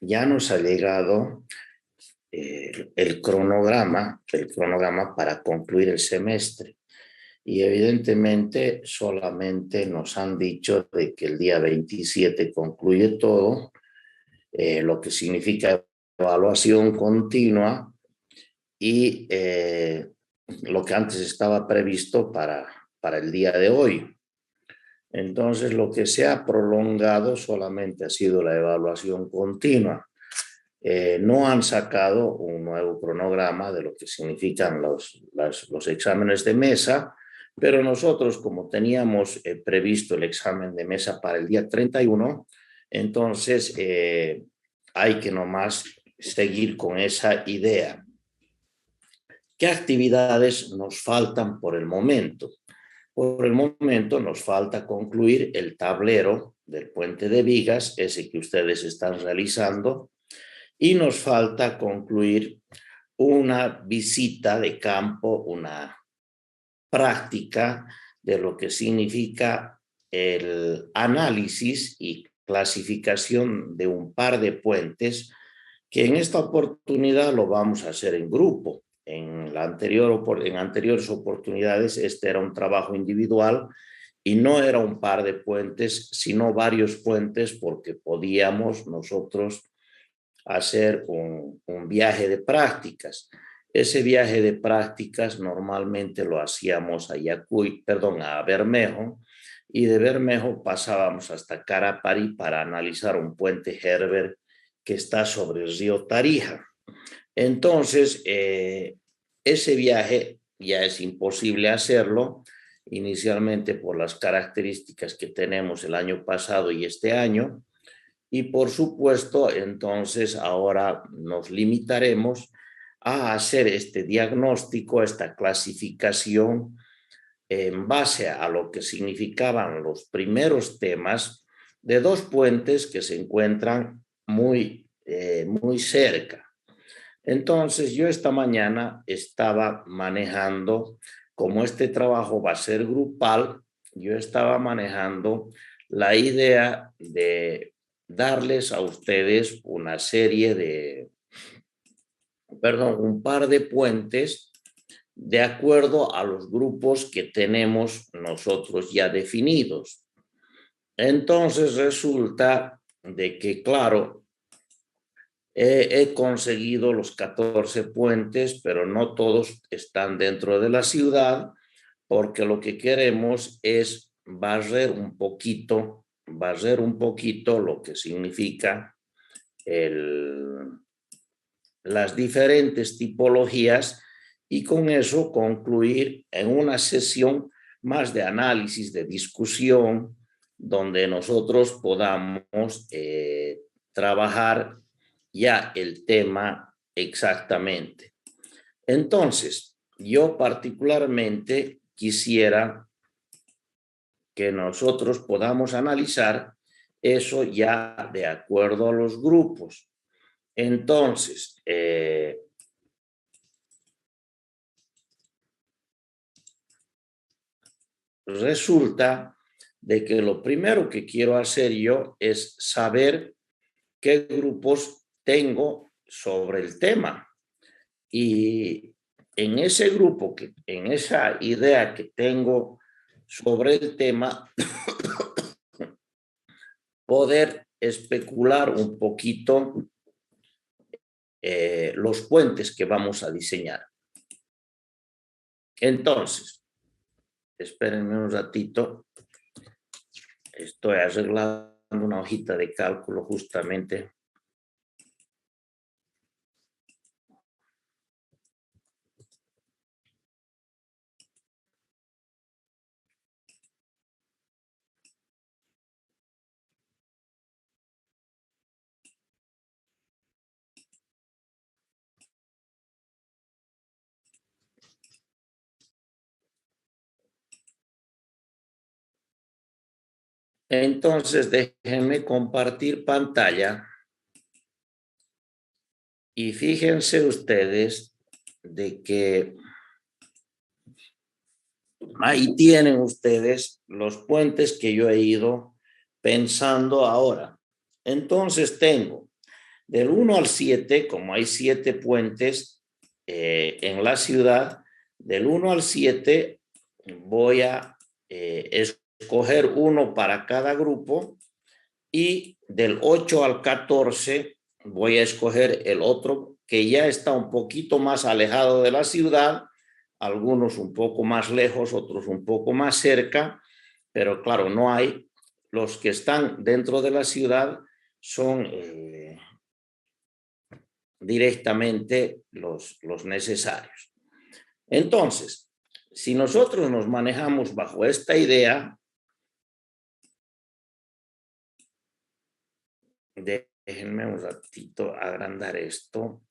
ya nos ha llegado el cronograma para concluir el semestre. Y evidentemente solamente nos han dicho de que el día 27 concluye todo, lo que significa evaluación continua y lo que antes estaba previsto para el día de hoy. Entonces, lo que se ha prolongado solamente ha sido la evaluación continua. No han sacado un nuevo cronograma de lo que significan los exámenes de mesa, pero nosotros, como teníamos previsto el examen de mesa para el día 31, entonces hay que nomás seguir con esa idea. ¿Qué actividades nos faltan por el momento? Por el momento nos falta concluir el tablero del puente de vigas, ese que ustedes están realizando, y nos falta concluir una visita de campo, una práctica de lo que significa el análisis y clasificación de un par de puentes, que en esta oportunidad lo vamos a hacer en grupo. En anteriores oportunidades este era un trabajo individual y no era un par de puentes, sino varios puentes, porque podíamos nosotros hacer un viaje de prácticas. Ese viaje de prácticas normalmente lo hacíamos a Bermejo, y de Bermejo pasábamos hasta Carapari para analizar un puente Herbert que está sobre el río Tarija. Entonces, ese viaje ya es imposible hacerlo, inicialmente por las características que tenemos el año pasado y este año. Y por supuesto, entonces ahora nos limitaremos a hacer este diagnóstico, esta clasificación en base a lo que significaban los primeros temas de dos puentes que se encuentran muy cerca. Entonces yo esta mañana estaba manejando, como este trabajo va a ser grupal, yo estaba manejando la idea de darles a ustedes un par de puentes de acuerdo a los grupos que tenemos nosotros ya definidos. Entonces resulta de que, claro, he conseguido los 14 puentes, pero no todos están dentro de la ciudad, porque lo que queremos es barrer un poquito lo que significa las diferentes tipologías, y con eso concluir en una sesión más de análisis, de discusión, donde nosotros podamos trabajar ya el tema exactamente. Entonces, yo particularmente quisiera que nosotros podamos analizar eso ya de acuerdo a los grupos. Entonces, resulta de que lo primero que quiero hacer yo es saber qué grupos tengo sobre el tema. Y en ese grupo, en esa idea que tengo sobre el tema, poder especular un poquito los puentes que vamos a diseñar. Entonces, espérenme un ratito. Estoy arreglando una hojita de cálculo justamente. Entonces, déjenme compartir pantalla y fíjense ustedes de que ahí tienen ustedes los puentes que yo he ido pensando ahora. Entonces tengo Del 1 al 7, como hay 7 puentes en la ciudad, del 1 al 7 voy a escoger uno para cada grupo, y del 8 al 14 voy a escoger el otro que ya está un poquito más alejado de la ciudad, algunos un poco más lejos, otros un poco más cerca, pero claro, no hay. Los que están dentro de la ciudad son directamente los necesarios. Entonces, si nosotros nos manejamos bajo esta idea, déjenme un ratito agrandar esto.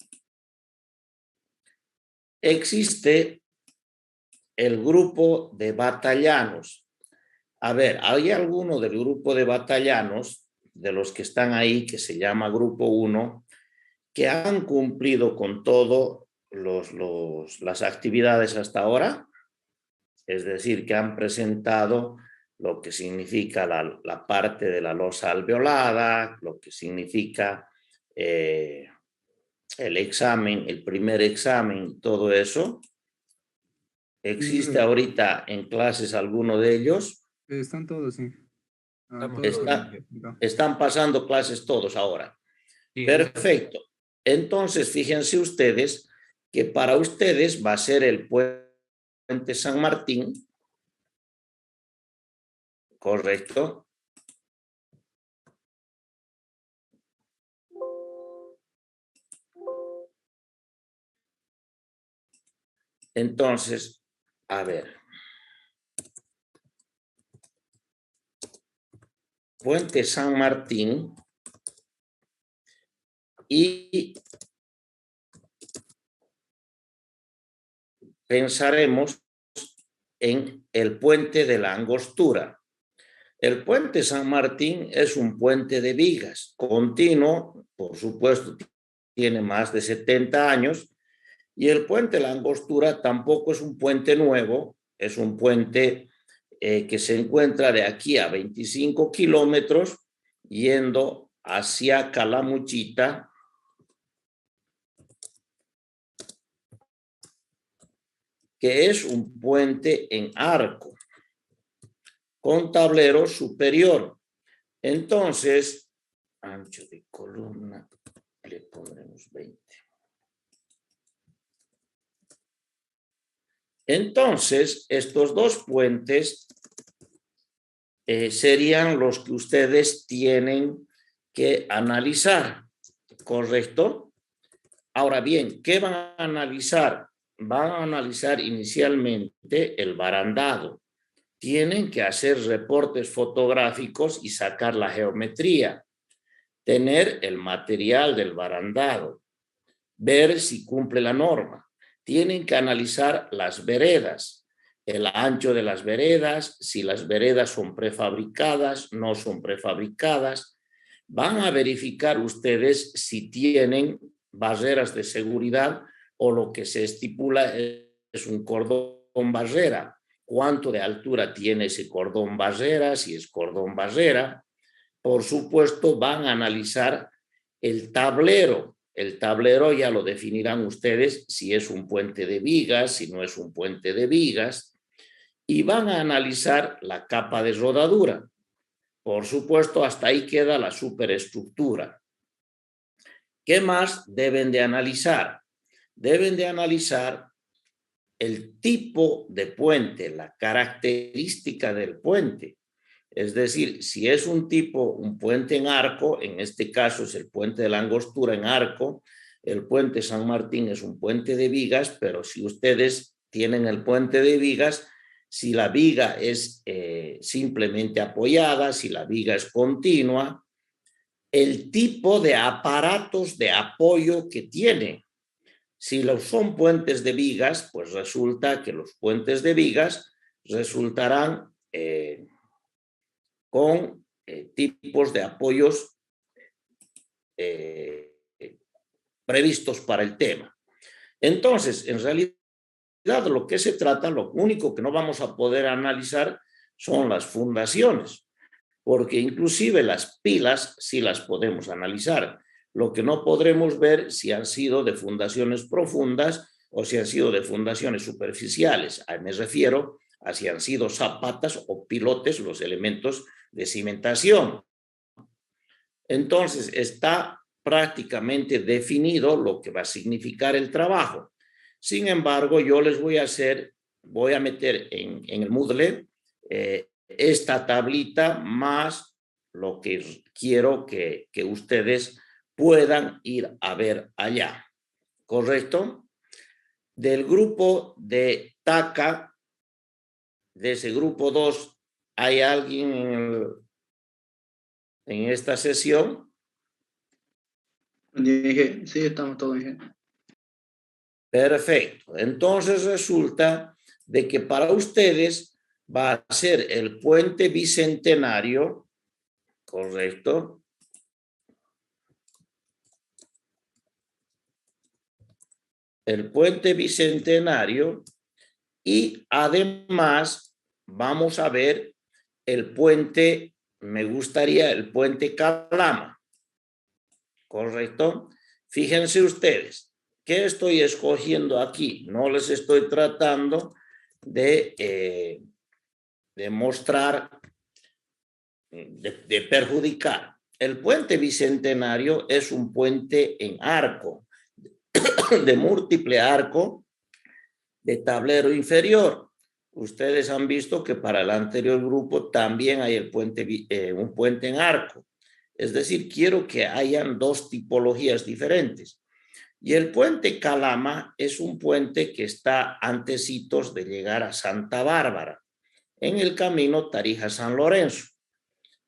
Existe el grupo de batallanos. A ver, hay alguno del grupo de batallanos, de los que están ahí, que se llama Grupo 1, que han cumplido con todo las actividades hasta ahora, es decir, que han presentado lo que significa la parte de la losa alveolada, lo que significa el examen, el primer examen, todo eso. ¿Existe ahorita en clases alguno de ellos? Están todos, sí. Están pasando clases todos ahora. Sí. Perfecto. Entonces, fíjense ustedes que para ustedes va a ser el puente San Martín, ¿correcto? Entonces, a ver. Puente San Martín y pensaremos en el puente de la Angostura. El puente San Martín es un puente de vigas, continuo, por supuesto, tiene más de 70 años, y el puente de la Angostura tampoco es un puente nuevo, es un puente que se encuentra de aquí a 25 kilómetros yendo hacia Calamuchita, que es un puente en arco con tablero superior. Entonces, ancho de columna, le pondremos 20. Entonces, estos dos puentes serían los que ustedes tienen que analizar, ¿correcto? Ahora bien, ¿qué van a analizar? Van a analizar inicialmente el barandado. Tienen que hacer reportes fotográficos y sacar la geometría, tener el material del barandado, ver si cumple la norma. Tienen que analizar las veredas, el ancho de las veredas, si las veredas son prefabricadas, no son prefabricadas. Van a verificar ustedes si tienen barreras de seguridad o lo que se estipula es un cordón barrera. ¿Cuánto de altura tiene ese cordón barrera? Si es cordón barrera. Por supuesto, van a analizar el tablero. El tablero ya lo definirán ustedes si es un puente de vigas, si no es un puente de vigas. Y van a analizar la capa de rodadura. Por supuesto, hasta ahí queda la superestructura. ¿Qué más deben de analizar? Deben de analizar el tipo de puente, la característica del puente. Es decir, si es un puente en arco, en este caso es el puente de la Angostura en arco, el puente San Martín es un puente de vigas, pero si ustedes tienen el puente de vigas, si la viga es simplemente apoyada, si la viga es continua, el tipo de aparatos de apoyo que tiene. Si son puentes de vigas, pues resulta que los puentes de vigas resultarán con tipos de apoyos previstos para el tema. Entonces, en realidad, lo que se trata, lo único que no vamos a poder analizar son las fundaciones, porque inclusive las pilas sí las podemos analizar, Lo que no podremos ver si han sido de fundaciones profundas o si han sido de fundaciones superficiales. Me refiero a si han sido zapatas o pilotes los elementos de cimentación. Entonces, está prácticamente definido lo que va a significar el trabajo. Sin embargo, yo les voy a meter en el Moodle esta tablita más lo que quiero que ustedes puedan ir a ver allá. ¿Correcto? Del grupo de TACA, de ese grupo 2, ¿hay alguien en esta sesión? Sí, estamos todos bien. Perfecto. Entonces resulta de que para ustedes va a ser el puente bicentenario, ¿correcto? El puente bicentenario y además vamos a ver el puente, me gustaría el puente Calama, ¿correcto? Fíjense ustedes, ¿qué estoy escogiendo aquí? No les estoy tratando de mostrar, de perjudicar. El puente bicentenario es un puente en arco, de múltiple arco, de tablero inferior. Ustedes han visto que para el anterior grupo también hay el puente, un puente en arco. Es decir, quiero que hayan dos tipologías diferentes. Y el puente Calama es un puente que está antecitos de llegar a Santa Bárbara, en el camino Tarija-San Lorenzo.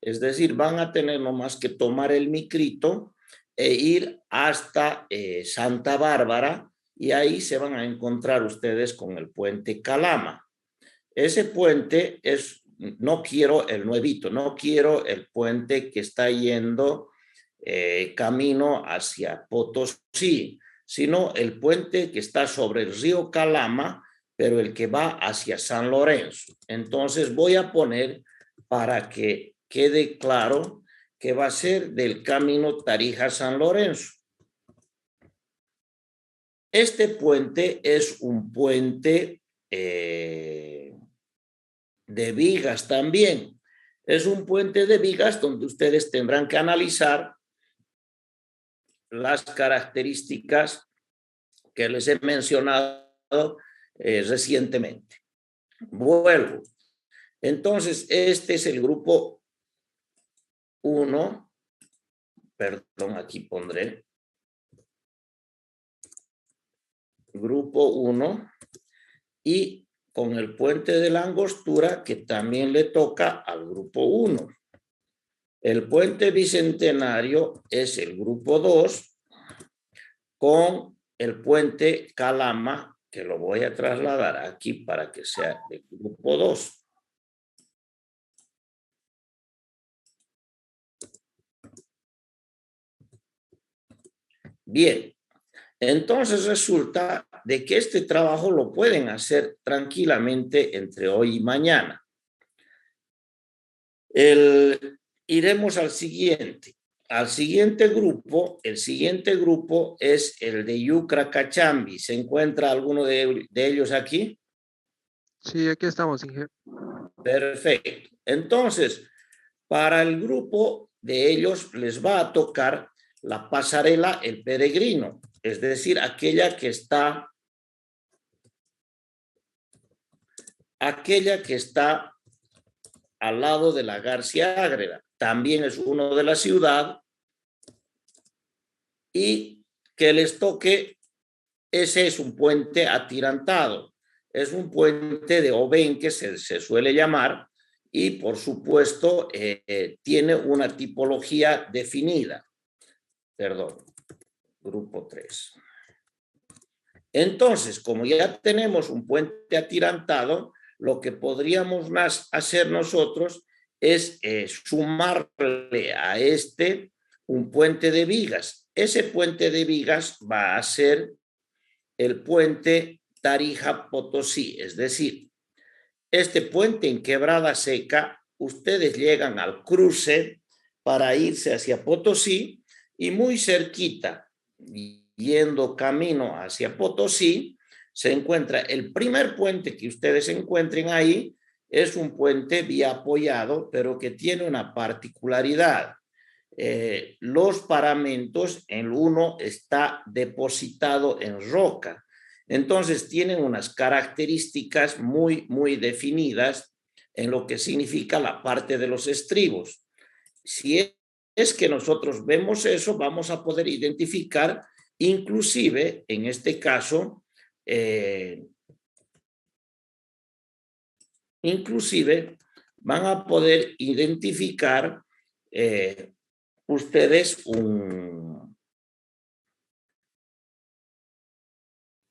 Es decir, van a tener nomás que tomar el micrito e ir hasta Santa Bárbara y ahí se van a encontrar ustedes con el puente Calama. Ese puente es, no quiero el nuevito, no quiero el puente que está yendo camino hacia Potosí, sino el puente que está sobre el río Calama, pero el que va hacia San Lorenzo. Entonces voy a poner para que quede claro que va a ser del camino Tarija-San Lorenzo. Este puente es un puente de vigas también. Es un puente de vigas donde ustedes tendrán que analizar las características que les he mencionado recientemente. Vuelvo. Entonces, este es el grupo 1. Perdón, aquí pondré. Grupo 1. Y con el puente de la Angostura, que también le toca al grupo 1. El puente bicentenario es el grupo 2 con el puente Calama, que lo voy a trasladar aquí para que sea el grupo 2. Bien, entonces resulta de que este trabajo lo pueden hacer tranquilamente entre hoy y mañana. Iremos al siguiente. Al siguiente grupo, el siguiente grupo es el de Yucra Cachambi. ¿Se encuentra alguno de ellos aquí? Sí, aquí estamos, Inge. Perfecto. Entonces, para el grupo de ellos les va a tocar la pasarela El Peregrino, es decir, aquella que está al lado de la García Ágreda. También es uno de la ciudad y que les toque, ese es un puente atirantado, es un puente de obenque, se suele llamar, y por supuesto tiene una tipología definida. Perdón, grupo 3. Entonces, como ya tenemos un puente atirantado, lo que podríamos hacer nosotros es sumarle a este un puente de vigas. Ese puente de vigas va a ser el puente Tarija-Potosí, es decir, este puente en Quebrada Seca, ustedes llegan al cruce para irse hacia Potosí Y muy cerquita, yendo camino hacia Potosí, se encuentra el primer puente que ustedes encuentren ahí, es un puente vía apoyado, pero que tiene una particularidad. Los paramentos, en uno está depositado en roca. Entonces tienen unas características muy definidas en lo que significa la parte de los estribos. Si es que nosotros vemos eso, vamos a poder identificar, inclusive en este caso, inclusive van a poder identificar ustedes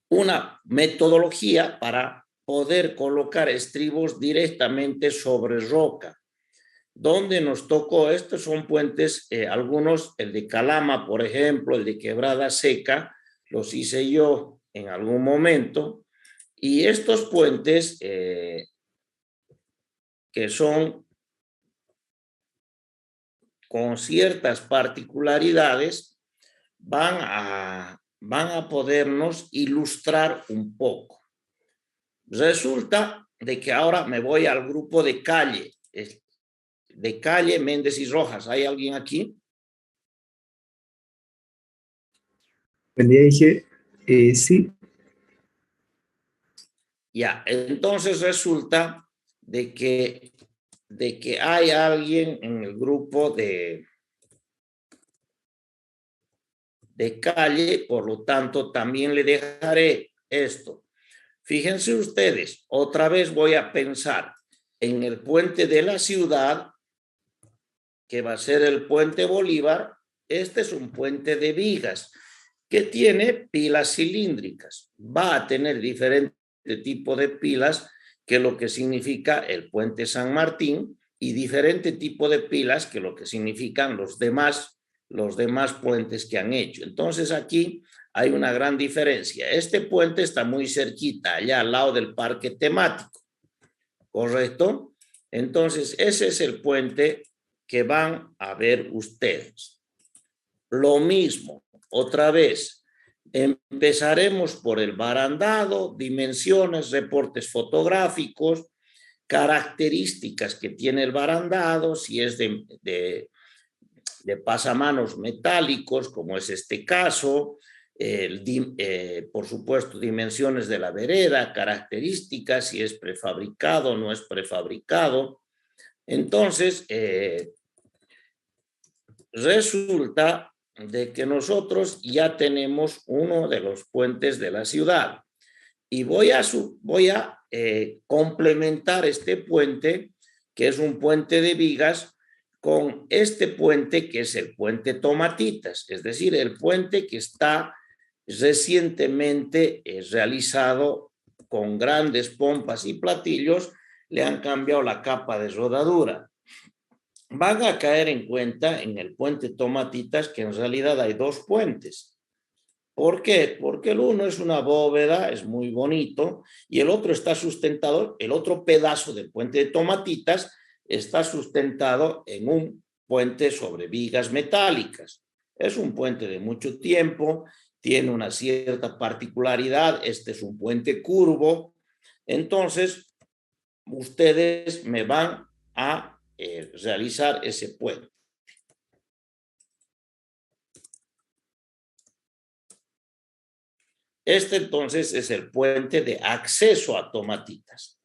una metodología para poder colocar estribos directamente sobre roca. Donde nos tocó, estos son puentes, algunos, el de Calama, por ejemplo, el de Quebrada Seca, los hice yo en algún momento, y estos puentes que son con ciertas particularidades van a podernos ilustrar un poco. Resulta de que ahora me voy al grupo de Calle, Méndez y Rojas. ¿Hay alguien aquí? Buen día, dije, sí. Ya, entonces resulta de que hay alguien en el grupo de Calle, por lo tanto también le dejaré esto. Fíjense ustedes, otra vez voy a pensar en el puente de la ciudad, que va a ser el puente Bolívar. Este es un puente de vigas que tiene pilas cilíndricas. Va a tener diferente tipo de pilas que lo que significa el puente San Martín y diferente tipo de pilas que lo que significan los demás puentes que han hecho. Entonces aquí hay una gran diferencia. Este puente está muy cerquita, allá al lado del parque temático, ¿correcto? Entonces ese es el puente que van a ver ustedes. Lo mismo, otra vez, empezaremos por el barandado, dimensiones, reportes fotográficos, características que tiene el barandado, si es de pasamanos metálicos, como es este caso, por supuesto, dimensiones de la vereda, características, si es prefabricado o no es prefabricado. Entonces, resulta de que nosotros ya tenemos uno de los puentes de la ciudad y voy a complementar este puente, que es un puente de vigas, con este puente que es el puente Tomatitas, es decir, el puente que está recientemente realizado con grandes pompas y platillos, le han cambiado la capa de rodadura. Van a caer en cuenta en el puente Tomatitas que en realidad hay dos puentes. ¿Por qué? Porque el uno es una bóveda, es muy bonito, y el otro está sustentado, el otro pedazo del puente de Tomatitas está sustentado en un puente sobre vigas metálicas. Es un puente de mucho tiempo, tiene una cierta particularidad, este es un puente curvo, entonces ustedes me van a realizar ese puente. Este entonces es el puente de acceso a Tomatitas.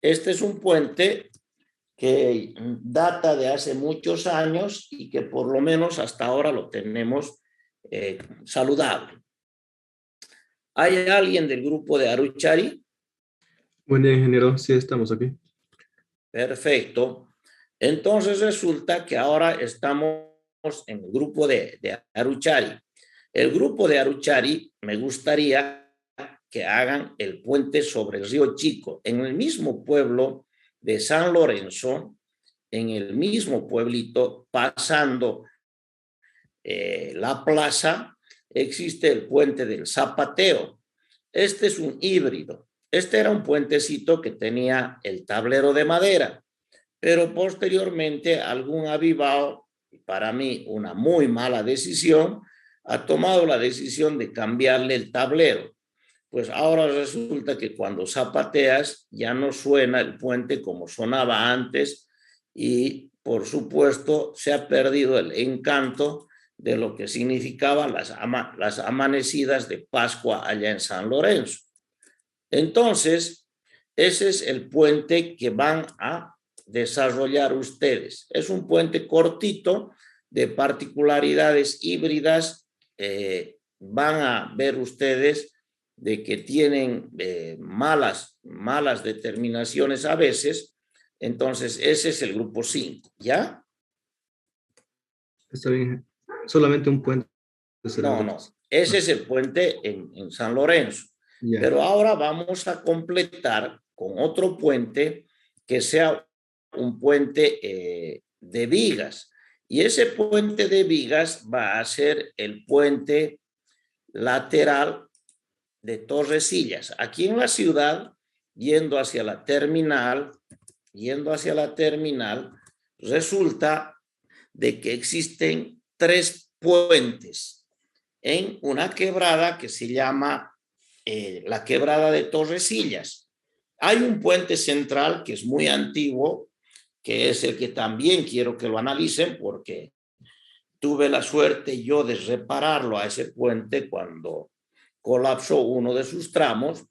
Este es un puente que data de hace muchos años y que por lo menos hasta ahora lo tenemos saludable. ¿Hay alguien del grupo de Aruchari? Buen día, ingeniero. Sí, estamos aquí. Perfecto. Entonces resulta que ahora estamos en el grupo de Aruchari. El grupo de Aruchari me gustaría que hagan el puente sobre el río Chico, en el mismo pueblo de San Lorenzo, en el mismo pueblito, pasando la plaza, existe el puente del Zapateo. Este es un híbrido. Este era un puentecito que tenía el tablero de madera, pero posteriormente algún avivado para mí una muy mala decisión, ha tomado la decisión de cambiarle el tablero. Pues ahora resulta que cuando zapateas ya no suena el puente como sonaba antes y por supuesto se ha perdido el encanto de lo que significaban las amanecidas de Pascua allá en San Lorenzo. Entonces, ese es el puente que van a desarrollar ustedes. Es un puente cortito de particularidades híbridas. Van a ver ustedes de que tienen malas determinaciones a veces. Entonces, ese es el grupo 5, ¿ya? Está bien. Solamente un puente. No. Ese es el puente en San Lorenzo. Ya. Pero ahora vamos a completar con otro puente que sea un puente de vigas. Y ese puente de vigas va a ser el puente lateral de Torrecillas. Aquí en la ciudad, yendo hacia la terminal, resulta de que existen 3 puentes en una quebrada que se llama la quebrada de Torrecillas. Hay un puente central que es muy antiguo, que es el que también quiero que lo analicen porque tuve la suerte yo de repararlo a ese puente cuando colapsó uno de sus tramos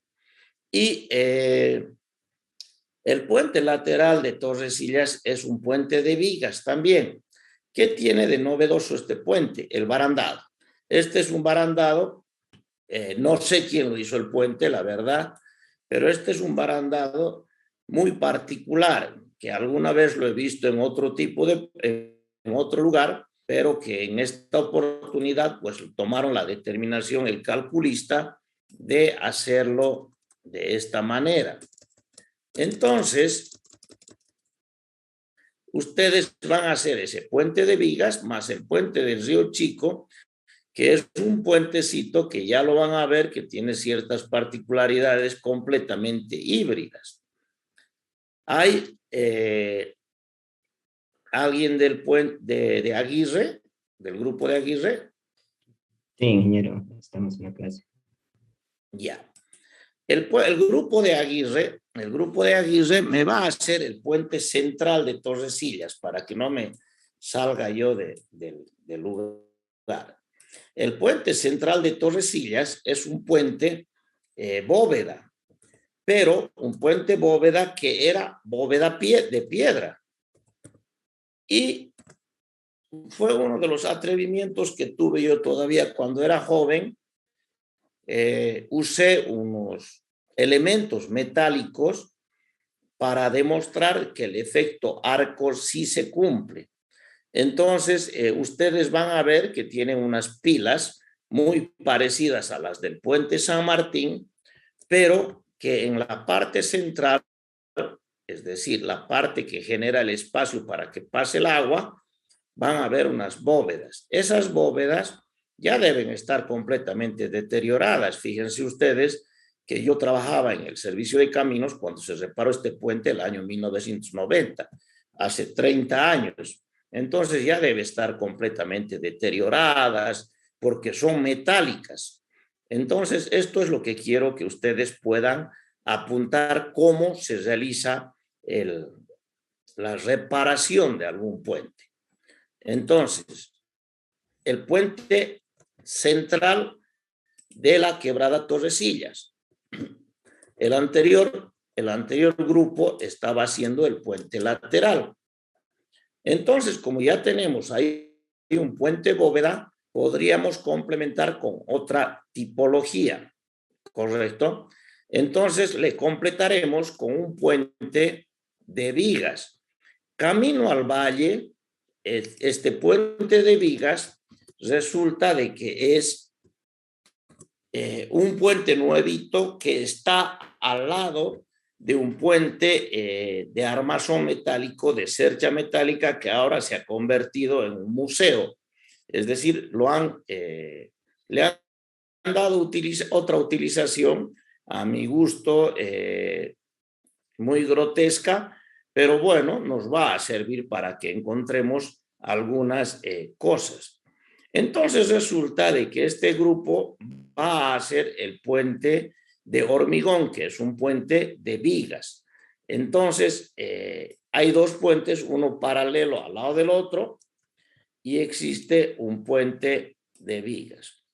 y el puente lateral de Torrecillas es un puente de vigas también. ¿Qué tiene de novedoso este puente? El barandado. Este es un barandado, no sé quién lo hizo el puente, la verdad, pero este es un barandado muy particular, que alguna vez lo he visto en otro en otro lugar, pero que en esta oportunidad pues tomaron la determinación, el calculista, de hacerlo de esta manera. Entonces, ustedes van a hacer ese puente de vigas más el puente del Río Chico, que es un puentecito que ya lo van a ver que tiene ciertas particularidades completamente híbridas. Hay alguien del puente de Aguirre, del grupo de Aguirre. Sí, ingeniero, estamos en la clase. Ya. El grupo de Aguirre me va a hacer el puente central de Torrecillas para que no me salga yo del lugar. El puente central de Torrecillas es un puente bóveda, pero un puente bóveda que era bóveda de piedra. Y fue uno de los atrevimientos que tuve yo todavía cuando era joven. Usé unos elementos metálicos para demostrar que el efecto arco sí se cumple. Entonces, ustedes van a ver que tienen unas pilas muy parecidas a las del puente San Martín, pero que en la parte central, es decir, la parte que genera el espacio para que pase el agua, van a ver unas bóvedas. Esas bóvedas ya deben estar completamente deterioradas. Fíjense ustedes que yo trabajaba en el servicio de caminos cuando se reparó este puente el año 1990, hace 30 años. Entonces ya debe estar completamente deterioradas porque son metálicas. Entonces esto es lo que quiero que ustedes puedan apuntar cómo se realiza la reparación de algún puente. Entonces, el puente central de la quebrada Torrecillas. El anterior grupo estaba haciendo el puente lateral. Entonces, como ya tenemos ahí un puente bóveda, podríamos complementar con otra tipología, ¿correcto? Entonces, le completaremos con un puente de vigas. Camino al valle, este puente de vigas resulta de que es un puente nuevito que está al lado de un puente de armazón metálico, de cercha metálica, que ahora se ha convertido en un museo. Es decir, le han dado otra utilización, a mi gusto, muy grotesca, pero bueno, nos va a servir para que encontremos algunas cosas. Entonces resulta de que este grupo va a hacer el puente de hormigón, que es un puente de vigas. Entonces, hay dos puentes, uno paralelo al lado del otro, y existe un puente de vigas.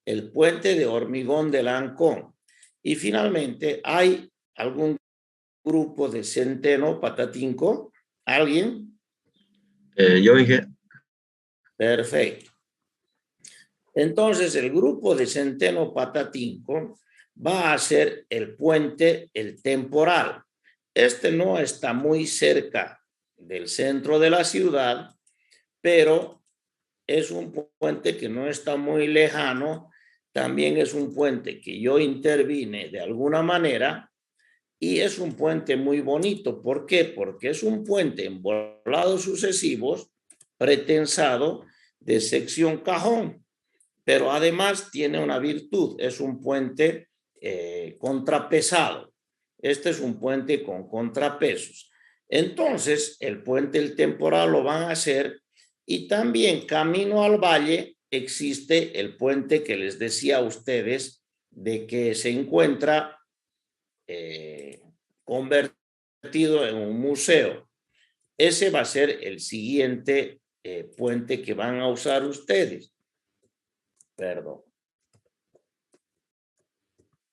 El puente de hormigón de Lancón. Y finalmente, ¿hay algún grupo de Centeno Patatinco? ¿Alguien? Yo dije, Perfecto. Entonces, el grupo de Centeno Patatinco va a ser el puente, el temporal. Este no está muy cerca del centro de la ciudad, pero es un puente que no está muy lejano. También es un puente que yo intervine de alguna manera y es un puente muy bonito. ¿Por qué? Porque es un puente en volados sucesivos, pretensado de sección cajón, pero además tiene una virtud, es un puente contrapesado. Este es un puente con contrapesos. Entonces, el puente el temporal lo van a hacer y también camino al valle existe el puente que les decía a ustedes de que se encuentra convertido en un museo. Ese va a ser el siguiente puente que van a usar ustedes. Perdón.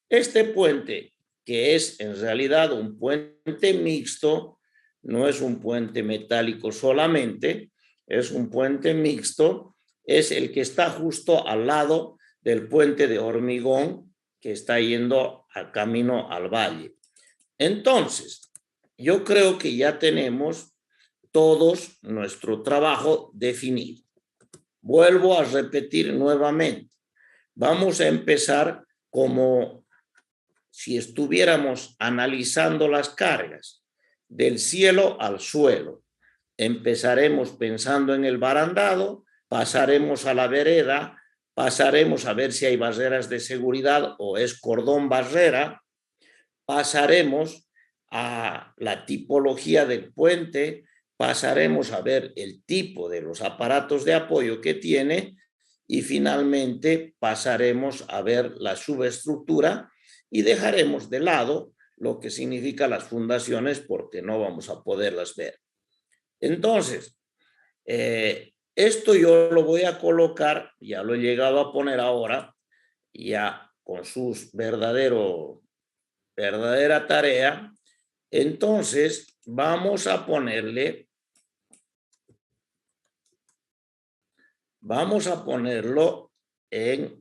Este puente, que es en realidad un puente mixto, no es un puente metálico solamente, es un puente mixto, es el que está justo al lado del puente de hormigón que está yendo al camino al valle. Entonces, yo creo que ya tenemos todos nuestro trabajo definido. Vuelvo a repetir nuevamente. Vamos a empezar como si estuviéramos analizando las cargas del cielo al suelo. Empezaremos pensando en el barandado, pasaremos a la vereda, pasaremos a ver si hay barreras de seguridad o es cordón barrera, pasaremos a la tipología del puente, pasaremos a ver el tipo de los aparatos de apoyo que tiene y finalmente pasaremos a ver la subestructura y dejaremos de lado lo que significa las fundaciones porque no vamos a poderlas ver. Entonces, esto yo lo voy a colocar, ya lo he llegado a poner ahora, ya con sus verdadera tarea. Entonces, vamos a ponerlo en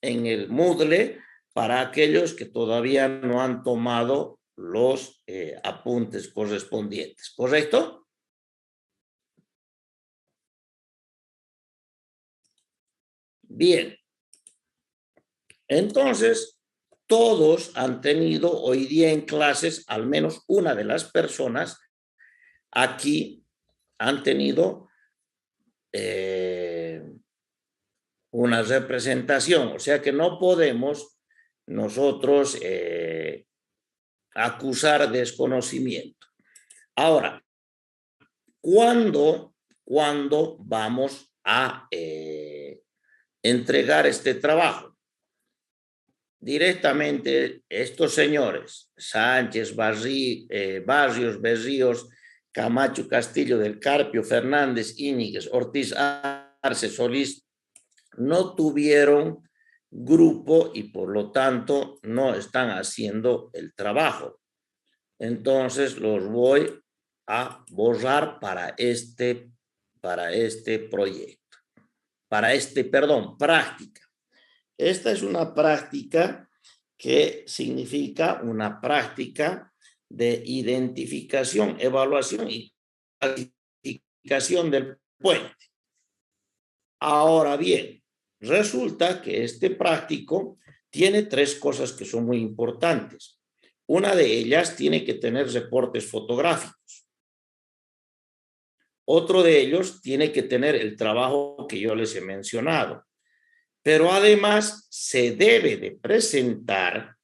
el Moodle para aquellos que todavía no han tomado los apuntes correspondientes, ¿correcto? Bien. Entonces, todos han tenido hoy día en clases, al menos una de las personas aquí han tenido una representación, o sea que no podemos nosotros acusar desconocimiento. Ahora, ¿cuándo vamos a entregar este trabajo? Directamente estos señores, Sánchez, Barrios, Berríos, Camacho, Castillo del Carpio, Fernández, Íñiguez, Ortiz, Arce, Solís, no tuvieron grupo y por lo tanto no están haciendo el trabajo. Entonces los voy a borrar para este proyecto, práctica. Esta es una práctica que significa una práctica de identificación, evaluación y clasificación del puente. Ahora bien, resulta que este práctico tiene tres cosas que son muy importantes. Una de ellas tiene que tener reportes fotográficos. Otro de ellos tiene que tener el trabajo que yo les he mencionado. Pero además se debe de presentar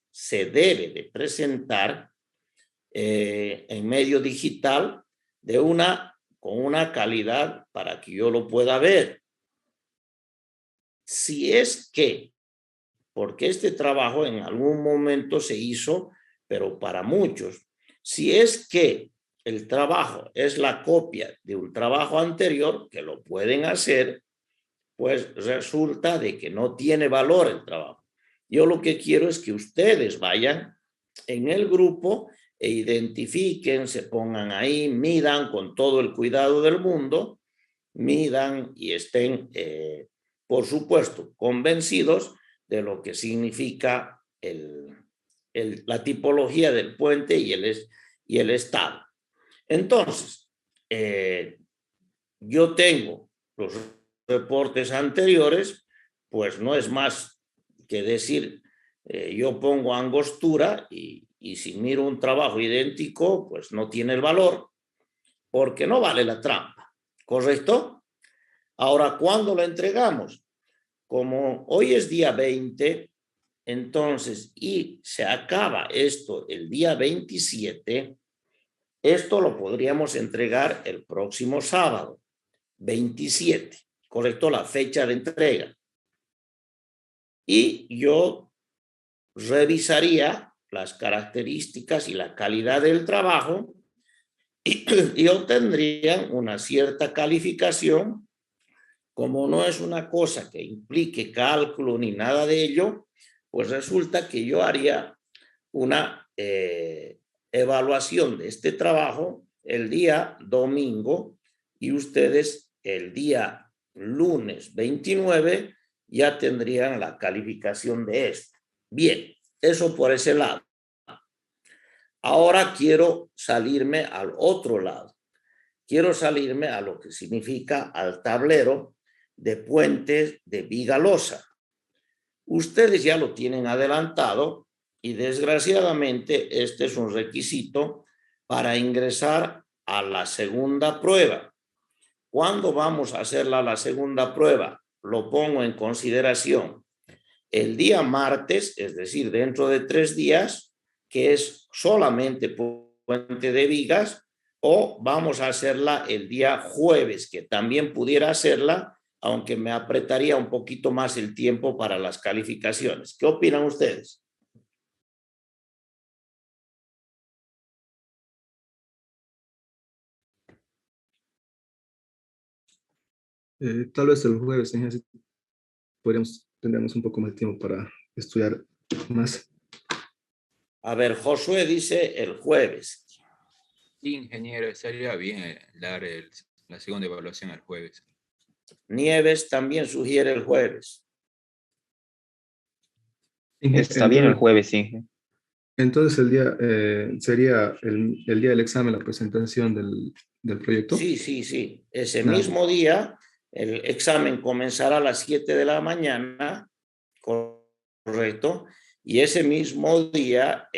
en medio digital con una calidad para que yo lo pueda ver. Si es que, porque este trabajo en algún momento se hizo, pero para muchos, si es que el trabajo es la copia de un trabajo anterior, que lo pueden hacer, pues resulta de que no tiene valor el trabajo. Yo lo que quiero es que ustedes vayan en el grupo e identifiquen, se pongan ahí, midan con todo el cuidado del mundo, midan y estén, por supuesto, convencidos de lo que significa la tipología del puente y el estado. Entonces, yo tengo los reportes anteriores, pues no es más que decir, yo pongo angostura y si miro un trabajo idéntico, pues no tiene el valor, porque no vale la trampa, ¿correcto? Ahora, ¿cuándo lo entregamos? Como hoy es día 20, entonces, y se acaba esto el día 27, esto lo podríamos entregar el próximo sábado, 27, ¿correcto? La fecha de entrega. Y yo revisaría las características y la calidad del trabajo y obtendrían una cierta calificación. Como no es una cosa que implique cálculo ni nada de ello, pues resulta que yo haría una evaluación de este trabajo el día domingo y ustedes el día lunes 29 ya tendrían la calificación de esto. Bien, eso por ese lado. Ahora quiero salirme al otro lado. Quiero salirme a lo que significa al tablero de puentes de viga losa. Ustedes ya lo tienen adelantado y desgraciadamente este es un requisito para ingresar a la segunda prueba. ¿Cuándo vamos a hacer la segunda prueba? Lo pongo en consideración. El día martes, es decir, dentro de 3 días, que es solamente puente de vigas, o vamos a hacerla el día jueves, que también pudiera hacerla, aunque me apretaría un poquito más el tiempo para las calificaciones. ¿Qué opinan ustedes? Tal vez el jueves, señor, así tendremos un poco más de tiempo para estudiar más. A ver, Josué dice el jueves. Sí, ingeniero, estaría bien dar la segunda evaluación el jueves. Nieves también sugiere el jueves. Está bien el jueves, Inge. Entonces el día sería el día del examen, la presentación del proyecto. Sí. Ese mismo día, el examen comenzará a las 7 de la mañana, correcto, y ese mismo día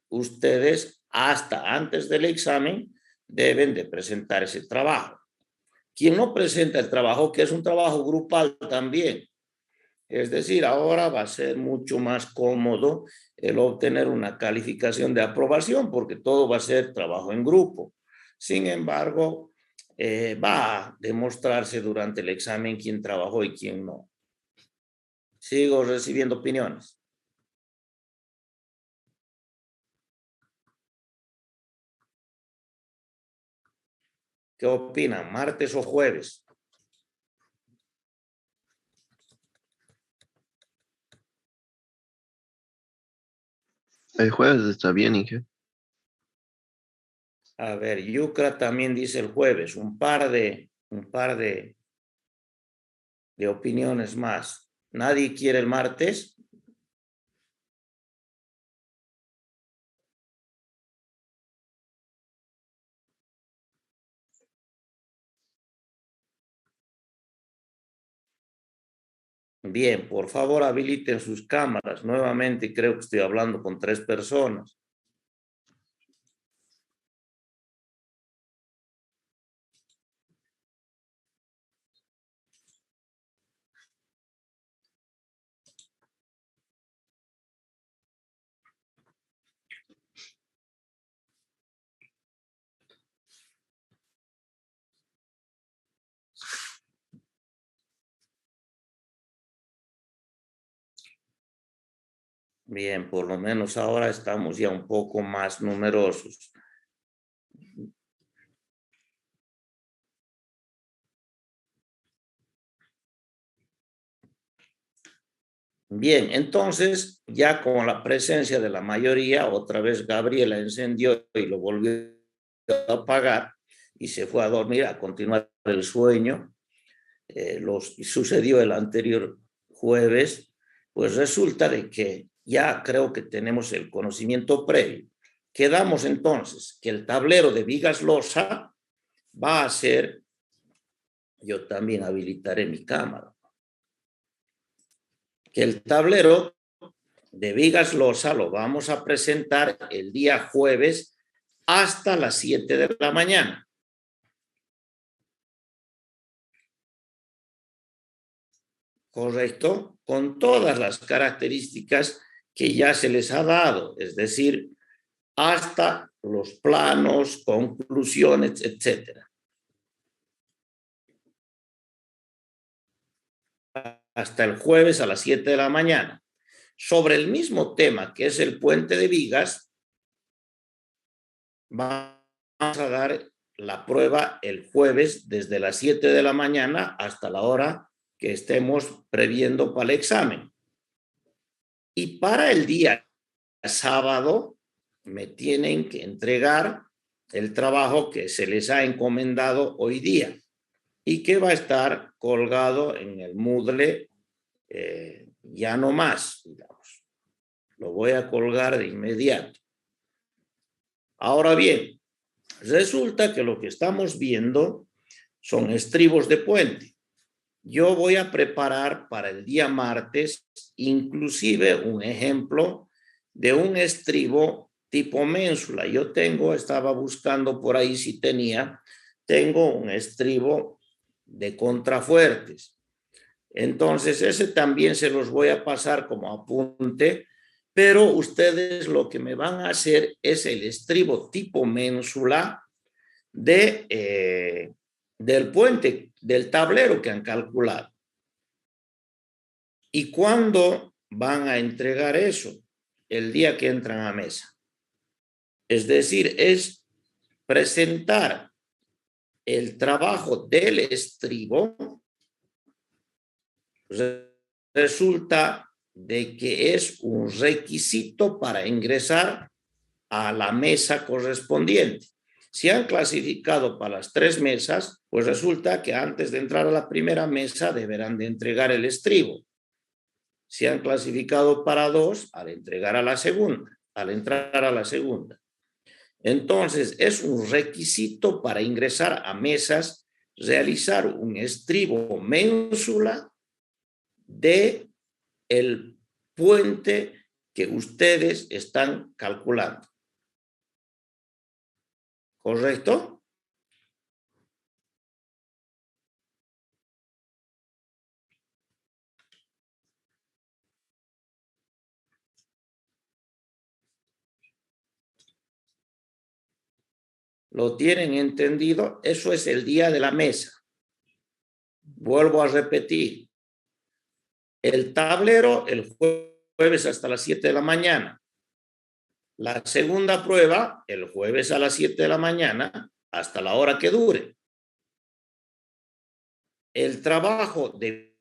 ustedes hasta antes del examen deben de presentar ese trabajo. Quien no presenta el trabajo, que es un trabajo grupal también, es decir, ahora va a ser mucho más cómodo el obtener una calificación de aprobación porque todo va a ser trabajo en grupo. Sin embargo, va a demostrarse durante el examen quién trabajó y quién no. Sigo recibiendo opiniones. ¿Qué opinan? ¿Martes o jueves? El jueves está bien, Inge. A ver, Yucra también dice el jueves. Un par de opiniones más. ¿Nadie quiere el martes? Bien, por favor habiliten sus cámaras. Nuevamente creo que estoy hablando con 3 personas. Bien, por lo menos ahora estamos ya un poco más numerosos. Bien, entonces ya con la presencia de la mayoría, otra vez Gabriela encendió y lo volvió a apagar y se fue a dormir a continuar el sueño. Sucedió el anterior jueves, pues resulta de que ya creo que tenemos el conocimiento previo. Quedamos entonces que el tablero de vigas losa va a ser, yo también habilitaré mi cámara, que el tablero de vigas losa lo vamos a presentar el día jueves hasta las 7 de la mañana. ¿Correcto? Con todas las características que ya se les ha dado, es decir, hasta los planos, conclusiones, etcétera. Hasta el jueves a las 7 de la mañana. Sobre el mismo tema, que es el puente de vigas, vamos a dar la prueba el jueves desde las 7 de la mañana hasta la hora que estemos previendo para el examen. Y para el día sábado me tienen que entregar el trabajo que se les ha encomendado hoy día y que va a estar colgado en el Moodle ya no más, digamos. Lo voy a colgar de inmediato. Ahora bien, resulta que lo que estamos viendo son estribos de puente. Yo voy a preparar para el día martes inclusive un ejemplo de un estribo tipo ménsula. Yo estaba buscando por ahí si tengo un estribo de contrafuertes. Entonces ese también se los voy a pasar como apunte, pero ustedes lo que me van a hacer es el estribo tipo ménsula del puente, del tablero que han calculado. ¿Y cuándo van a entregar eso? El día que entran a mesa. Es decir, es presentar el trabajo del estribo. Resulta de que es un requisito para ingresar a la mesa correspondiente. Si han clasificado para las 3 mesas, pues resulta que antes de entrar a la primera mesa deberán de entregar el estribo. Si han clasificado para 2, al entrar a la segunda. Entonces, es un requisito para ingresar a mesas realizar un estribo ménsula de el puente que ustedes están calculando. ¿Correcto? ¿Lo tienen entendido? Eso es el día de la mesa. Vuelvo a repetir. El tablero el jueves hasta las 7 de la mañana. La segunda prueba el jueves a las 7 de la mañana hasta la hora que dure. El trabajo de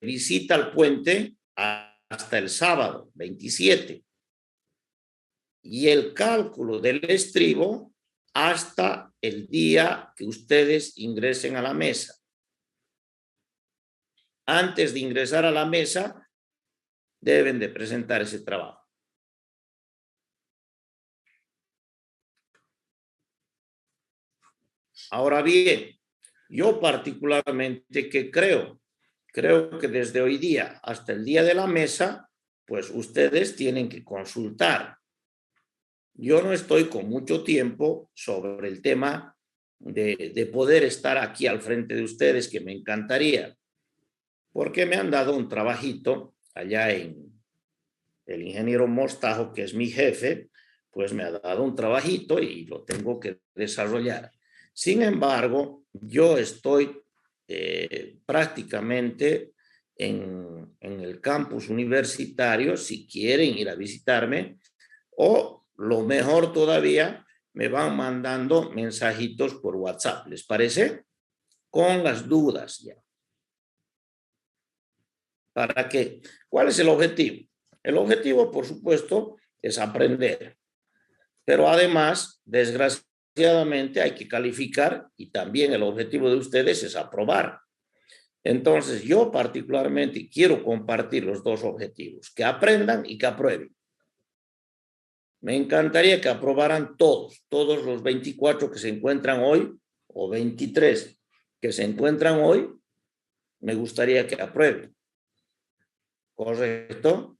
visita al puente hasta el sábado 27. Y el cálculo del estribo hasta el día que ustedes ingresen a la mesa. Antes de ingresar a la mesa, deben de presentar ese trabajo. Ahora bien, yo particularmente que creo que desde hoy día hasta el día de la mesa, pues ustedes tienen que consultar. Yo no estoy con mucho tiempo sobre el tema de poder estar aquí al frente de ustedes, que me encantaría, porque me han dado un trabajito allá en el ingeniero Mostajo, que es mi jefe, pues me ha dado un trabajito y lo tengo que desarrollar. Sin embargo, yo estoy prácticamente en el campus universitario si quieren ir a visitarme, o lo mejor todavía, me van mandando mensajitos por WhatsApp. ¿Les parece? Con las dudas ya. ¿Para qué? ¿Cuál es el objetivo? El objetivo, por supuesto, es aprender. Pero además, desgraciadamente, hay que calificar y también el objetivo de ustedes es aprobar. Entonces, yo particularmente quiero compartir los dos objetivos, que aprendan y que aprueben. Me encantaría que aprobaran todos los 24 que se encuentran hoy, o 23 que se encuentran hoy, me gustaría que aprueben. ¿Correcto?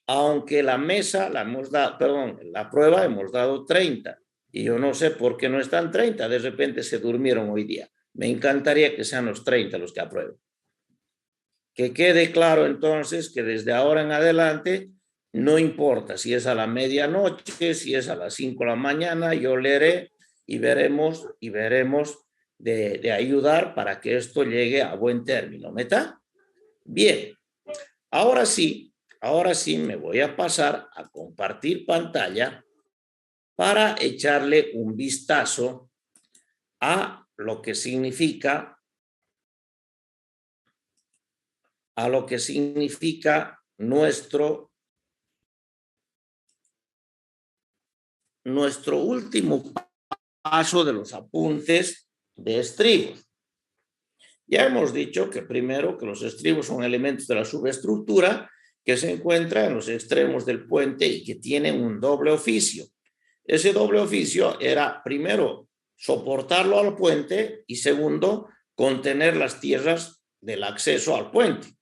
Aunque la mesa, la prueba hemos dado 30, y yo no sé por qué no están 30, de repente se durmieron hoy día. Me encantaría que sean los 30 los que aprueben. Que quede claro entonces que desde ahora en adelante, no importa si es a la medianoche, si es a las 5 de la mañana, yo leeré y veremos de ayudar para que esto llegue a buen término. ¿Meta? Bien, ahora sí me voy a pasar a compartir pantalla para echarle un vistazo a lo que significa nuestro último paso de los apuntes de estribos. Ya hemos dicho que primero que los estribos son elementos de la subestructura que se encuentran en los extremos del puente y que tienen un doble oficio. Ese doble oficio era, primero, soportarlo al puente y segundo, contener las tierras del acceso al puente.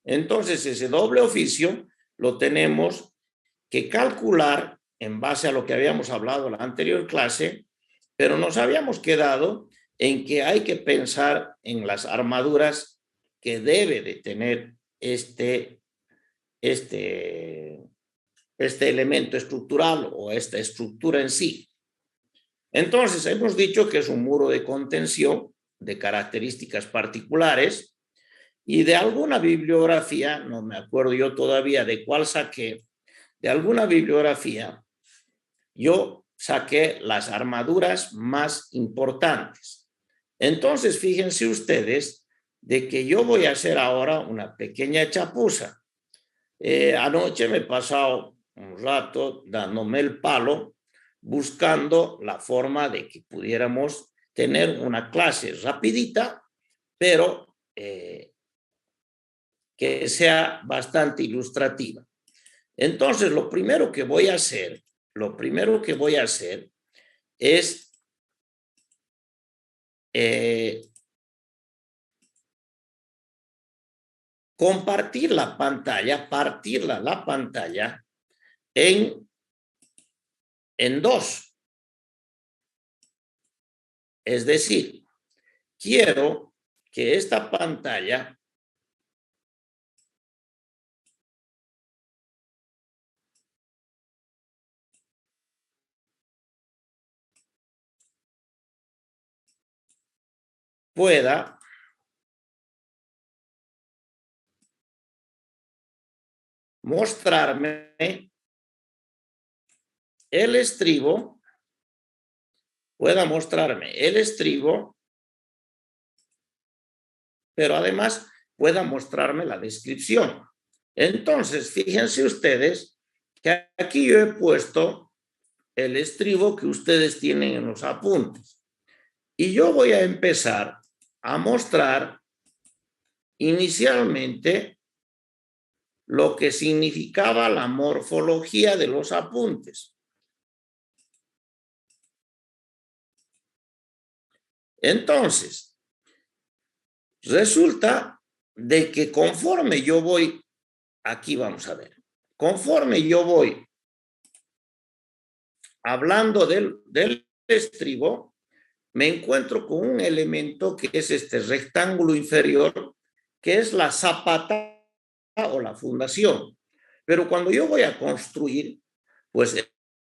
Entonces, ese doble oficio lo tenemos que calcular en base a lo que habíamos hablado en la anterior clase, pero nos habíamos quedado en que hay que pensar en las armaduras que debe de tener este elemento estructural o esta estructura en sí. Entonces, hemos dicho que es un muro de contención de características particulares y de alguna bibliografía, no me acuerdo yo todavía de cuál saqué, de alguna bibliografía, yo saqué las armaduras más importantes. Entonces, fíjense ustedes de que yo voy a hacer ahora una pequeña chapuza. Anoche me he pasado un rato dándome el palo buscando la forma de que pudiéramos tener una clase rapidita, pero que sea bastante ilustrativa. Entonces, lo primero que voy a hacer es compartir la pantalla, partirla la pantalla en dos. Es decir, quiero que esta pantalla pueda mostrarme el estribo, pero además pueda mostrarme la descripción. Entonces, fíjense ustedes que aquí yo he puesto el estribo que ustedes tienen en los apuntes. Y yo voy a empezar a mostrar inicialmente lo que significaba la morfología de los apuntes. Entonces, resulta de que conforme yo voy, aquí vamos a ver, conforme yo voy hablando del estribo, me encuentro con un elemento que es este rectángulo inferior, que es la zapata o la fundación. Pero cuando yo voy a construir, pues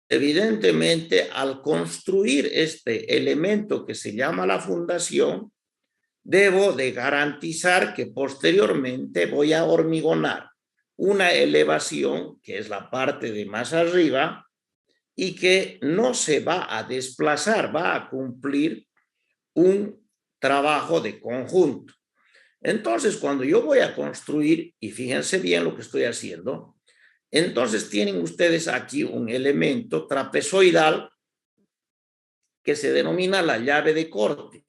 evidentemente al construir este elemento que se llama la fundación, debo de garantizar que posteriormente voy a hormigonar una elevación, que es la parte de más arriba, y que no se va a desplazar, va a cumplir un trabajo de conjunto. Entonces, cuando yo voy a construir, y fíjense bien lo que estoy haciendo, entonces tienen ustedes aquí un elemento trapezoidal que se denomina la llave de corte.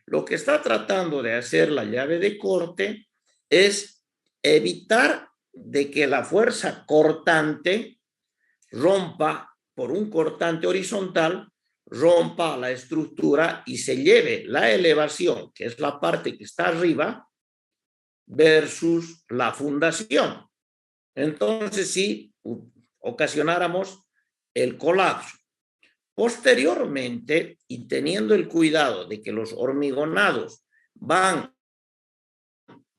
Lo que está tratando de hacer la llave de corte es evitar de que la fuerza cortante rompa por un cortante horizontal, rompa la estructura y se lleve la elevación, que es la parte que está arriba, versus la fundación. Entonces, si ocasionáramos el colapso. Posteriormente, y teniendo el cuidado de que los hormigonados van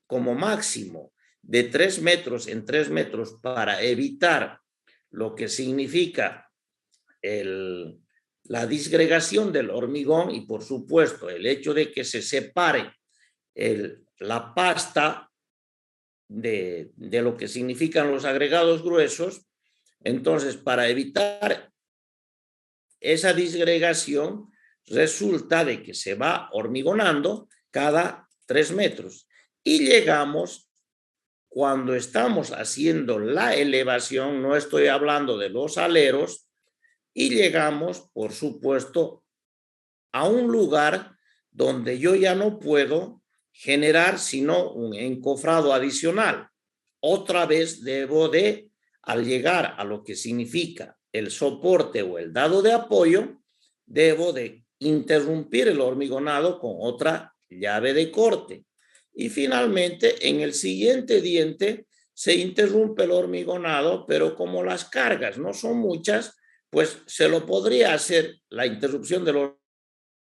como máximo de 3 metros en 3 metros para evitar lo que significa la disgregación del hormigón y, por supuesto, el hecho de que se separe la pasta de lo que significan los agregados gruesos. Entonces, para evitar esa disgregación, resulta de que se va hormigonando cada 3 metros. Y llegamos, cuando estamos haciendo la elevación, no estoy hablando de los aleros, y llegamos, por supuesto, a un lugar donde yo ya no puedo generar sino un encofrado adicional. Otra vez debo de, al llegar a lo que significa el soporte o el dado de apoyo, debo de interrumpir el hormigonado con otra llave de corte. Y finalmente, en el siguiente diente se interrumpe el hormigonado, pero como las cargas no son muchas, pues se lo podría hacer la interrupción del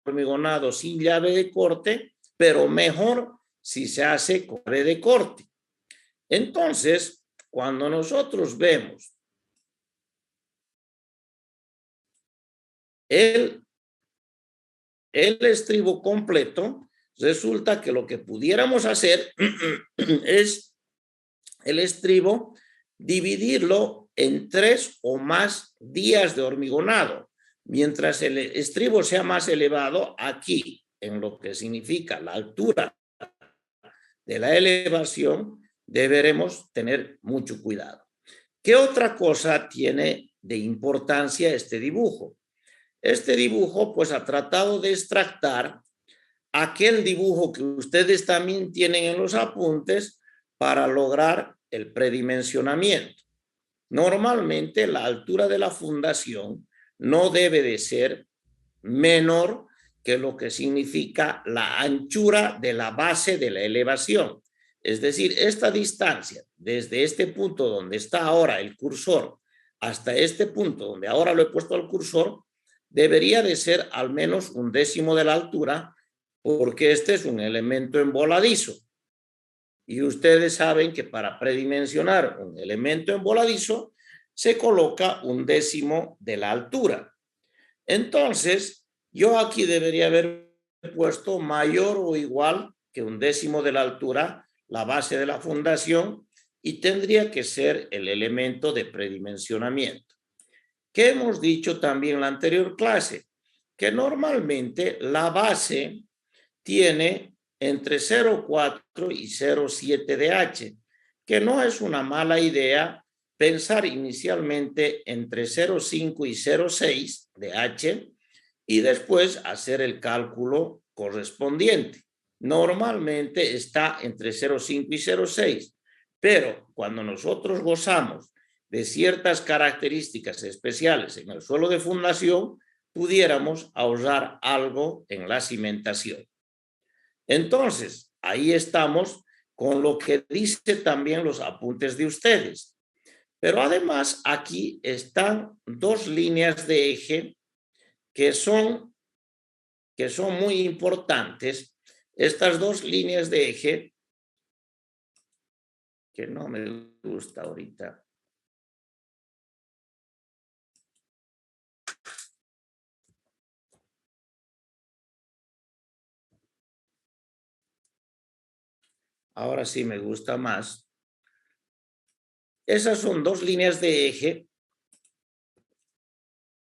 hormigonado sin llave de corte, pero mejor si se hace con llave de corte. Entonces, cuando nosotros vemos el estribo completo, resulta que lo que pudiéramos hacer es el estribo dividirlo en 3 o más días de hormigonado. Mientras el estribo sea más elevado, aquí, en lo que significa la altura de la elevación, deberemos tener mucho cuidado. ¿Qué otra cosa tiene de importancia este dibujo? Este dibujo, pues, ha tratado de extractar aquel dibujo que ustedes también tienen en los apuntes para lograr el predimensionamiento. Normalmente la altura de la fundación no debe de ser menor que lo que significa la anchura de la base de la elevación. Es decir, esta distancia desde este punto donde está ahora el cursor hasta este punto donde ahora lo he puesto al cursor, debería de ser al menos 1/10 de la altura, porque este es un elemento emboladizo. Y ustedes saben que para predimensionar un elemento emboladizo se coloca 1/10 de la altura. Entonces, yo aquí debería haber puesto mayor o igual que 1/10 de la altura la base de la fundación y tendría que ser el elemento de predimensionamiento. ¿Qué hemos dicho también en la anterior clase? Que normalmente la base tiene entre 0,4 y 0,7 de H, que no es una mala idea pensar inicialmente entre 0,5 y 0,6 de H y después hacer el cálculo correspondiente. Normalmente está entre 0,5 y 0,6, pero cuando nosotros gozamos de ciertas características especiales en el suelo de fundación, pudiéramos ahorrar algo en la cimentación. Entonces, ahí estamos con lo que dice también los apuntes de ustedes. Pero además aquí están 2 líneas de eje que son muy importantes. Estas 2 líneas de eje, que no me gusta ahorita. ahora sí me gusta más. Esas son dos líneas de eje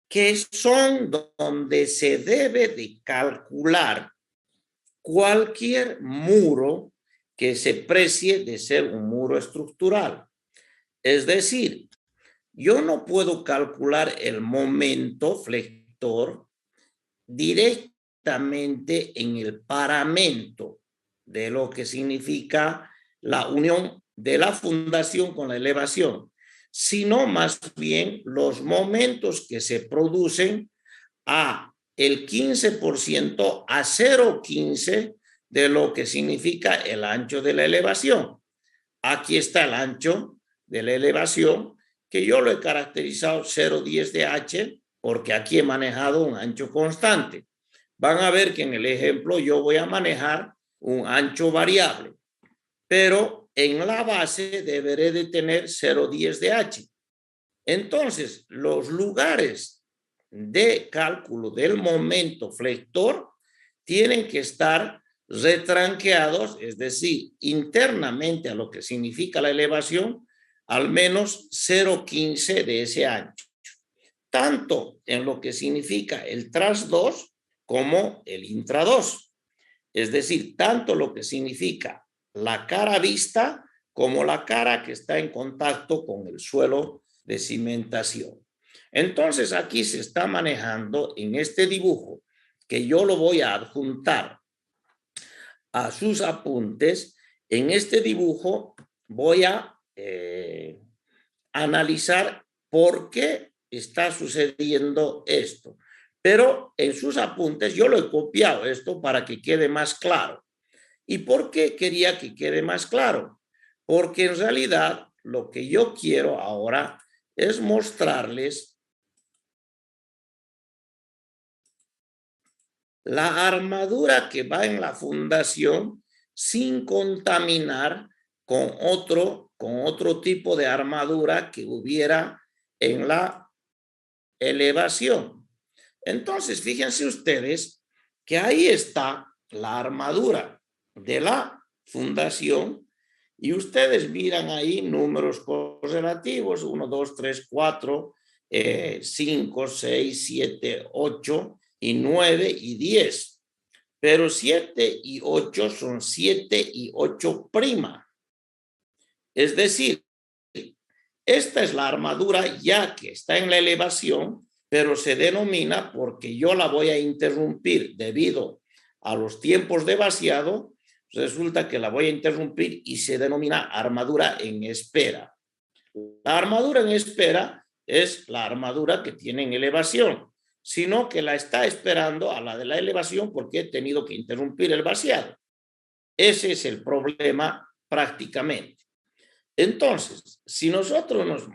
que son donde se debe de calcular cualquier muro que se precie de ser un muro estructural. Es decir, yo no puedo calcular el momento flector directamente en el paramento de lo que significa la unión de la fundación con la elevación, sino más bien los momentos que se producen a el 15% a 0,15 de lo que significa el ancho de la elevación. Aquí está el ancho de la elevación, que yo lo he caracterizado 0,10 de h, porque aquí he manejado un ancho constante. Van a ver que en el ejemplo yo voy a manejar un ancho variable, pero en la base deberé de tener 0,10 de h. Entonces, los lugares de cálculo del momento flector tienen que estar retranqueados, es decir, internamente a lo que significa la elevación, al menos 0,15 de ese ancho, tanto en lo que significa el tras 2 como el intra 2, es decir, tanto lo que significa la cara vista como la cara que está en contacto con el suelo de cimentación. Entonces aquí se está manejando en este dibujo, que yo lo voy a adjuntar a sus apuntes. En este dibujo voy a analizar por qué está sucediendo esto. Pero en sus apuntes yo lo he copiado esto para que quede más claro. ¿Y por qué quería que quede más claro? Porque en realidad lo que yo quiero ahora es mostrarles la armadura que va en la fundación sin contaminar con otro tipo de armadura que hubiera en la elevación. Entonces, fíjense ustedes que ahí está la armadura de la fundación y ustedes miran ahí números correlativos, 1, 2, 3, 4, 5, 6, 7, 8 y 9 y 10. Pero 7 y 8 son 7 y 8 prima. Es decir, esta es la armadura ya que está en la elevación, pero se denomina porque yo la voy a interrumpir debido a los tiempos de vaciado. Resulta que la voy a interrumpir y se denomina armadura en espera. La armadura en espera es la armadura que tiene en elevación, sino que la está esperando a la de la elevación porque he tenido que interrumpir el vaciado. Ese es el problema prácticamente. Entonces, si nosotros nos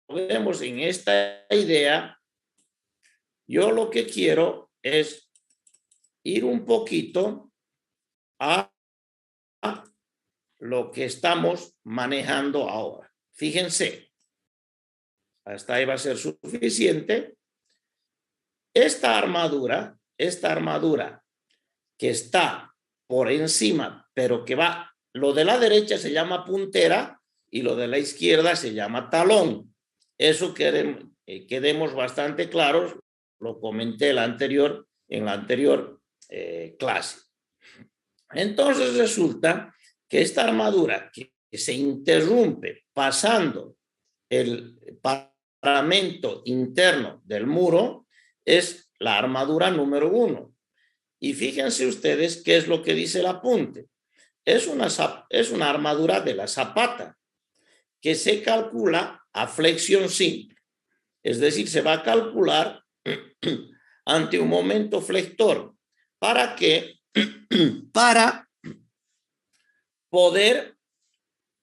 movemos en esta idea, yo lo que quiero es ir un poquito a lo que estamos manejando ahora. Fíjense, hasta ahí va a ser suficiente. Esta armadura que está por encima, pero que va, lo de la derecha se llama puntera y lo de la izquierda se llama talón. Eso quedemos bastante claros, lo comenté en la anterior clase. Entonces resulta que esta armadura que se interrumpe pasando el paramento interno del muro es la armadura número 1. Y fíjense ustedes qué es lo que dice el apunte. Es una armadura de la zapata que se calcula a flexión simple. Es decir, se va a calcular ante un momento flector. ¿Para qué? Para poder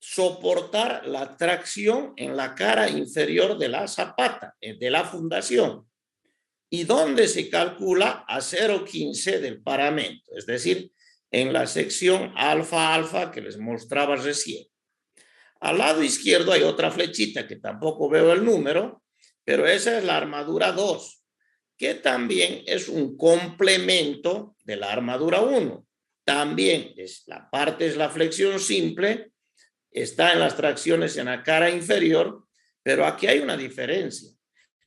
soportar la tracción en la cara inferior de la zapata, de la fundación. ¿Y dónde se calcula? A 0,15 del paramento, es decir, en la sección alfa-alfa que les mostraba recién. Al lado izquierdo hay otra flechita que tampoco veo el número, pero esa es la armadura 2, que también es un complemento de la armadura 1. también la parte es la flexión simple, está en las tracciones en la cara inferior, pero aquí hay una diferencia.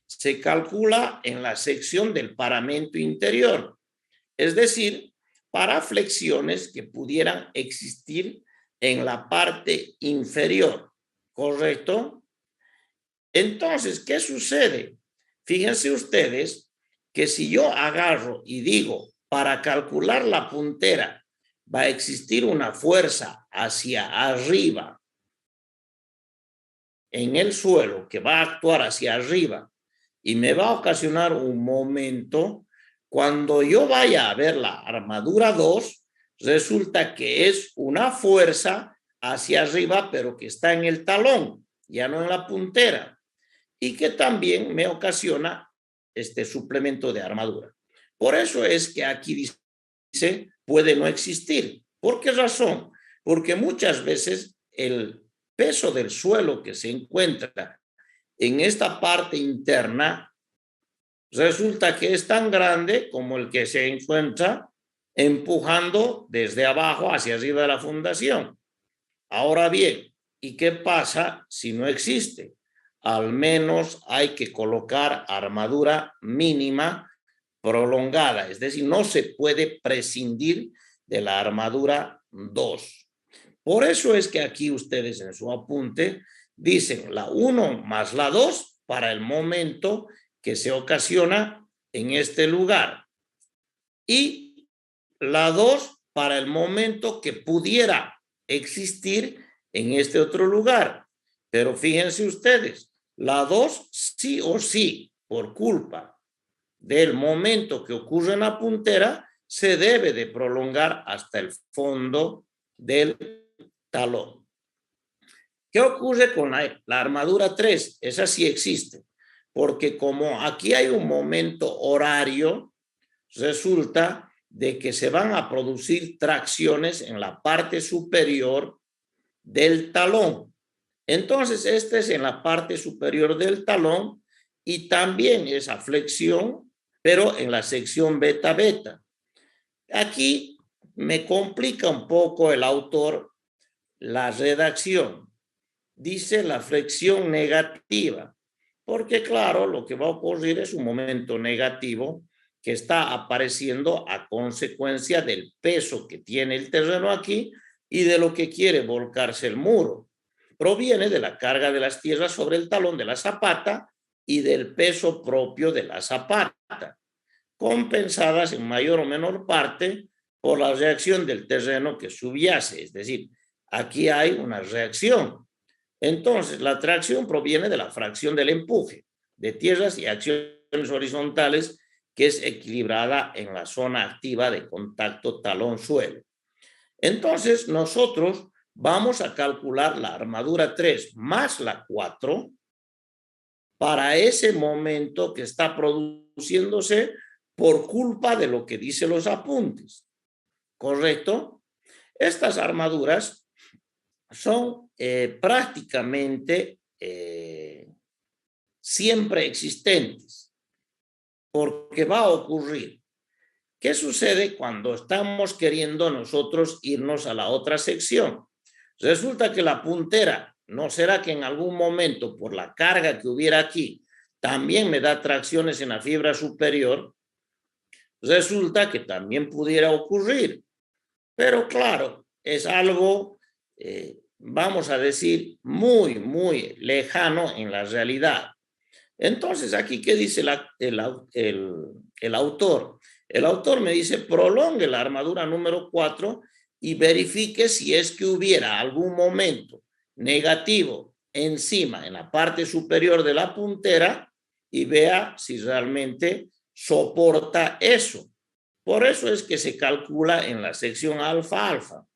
Se calcula en la sección del paramento interior, es decir, para flexiones que pudieran existir en la parte inferior, ¿correcto? Entonces, ¿qué sucede? Fíjense ustedes que si yo agarro y digo, para calcular la puntera, va a existir una fuerza hacia arriba en el suelo que va a actuar hacia arriba y me va a ocasionar un momento. Cuando yo vaya a ver la armadura 2, resulta que es una fuerza hacia arriba, pero que está en el talón, ya no en la puntera, y que también me ocasiona este suplemento de armadura. Por eso es que aquí dice, puede no existir. ¿Por qué razón? Porque muchas veces el peso del suelo que se encuentra en esta parte interna resulta que es tan grande como el que se encuentra empujando desde abajo hacia arriba de la fundación. Ahora bien, ¿y qué pasa si no existe? Al menos hay que colocar armadura mínima prolongada, es decir, no se puede prescindir de la armadura 2. Por eso es que aquí ustedes en su apunte dicen la 1 más la 2 para el momento que se ocasiona en este lugar y la 2 para el momento que pudiera existir en este otro lugar. Pero fíjense ustedes, la 2 sí o sí, por culpa del momento que ocurre en la puntera, se debe de prolongar hasta el fondo del talón. ¿Qué ocurre con la armadura 3? Esa sí existe, porque como aquí hay un momento horario, resulta de que se van a producir tracciones en la parte superior del talón. Entonces, este es en la parte superior del talón y también esa flexión, pero en la sección beta-beta. Aquí me complica un poco el autor la redacción. Dice la flexión negativa, porque claro, lo que va a ocurrir es un momento negativo que está apareciendo a consecuencia del peso que tiene el terreno aquí y de lo que quiere volcarse el muro. Proviene de la carga de las tierras sobre el talón de la zapata y del peso propio de la zapata, compensadas en mayor o menor parte por la reacción del terreno que subyace. Es decir, aquí hay una reacción. Entonces, la tracción proviene de la fracción del empuje de tierras y acciones horizontales que es equilibrada en la zona activa de contacto talón-suelo. Entonces, nosotros vamos a calcular la armadura 3 más la 4 para ese momento que está produciéndose por culpa de lo que dicen los apuntes. ¿Correcto? Estas armaduras son prácticamente siempre existentes, porque va a ocurrir. ¿Qué sucede cuando estamos queriendo nosotros irnos a la otra sección? Resulta que la puntera, ¿no será que en algún momento por la carga que hubiera aquí también me da tracciones en la fibra superior? Resulta que también pudiera ocurrir, pero claro, es algo, vamos a decir, muy, muy lejano en la realidad. Entonces, aquí, ¿qué dice el autor? El autor me dice, prolongue la armadura número 4 y verifique si es que hubiera algún momento negativo encima, en la parte superior de la puntera, y vea si realmente soporta eso. Por eso es que se calcula en la sección alfa-alfa.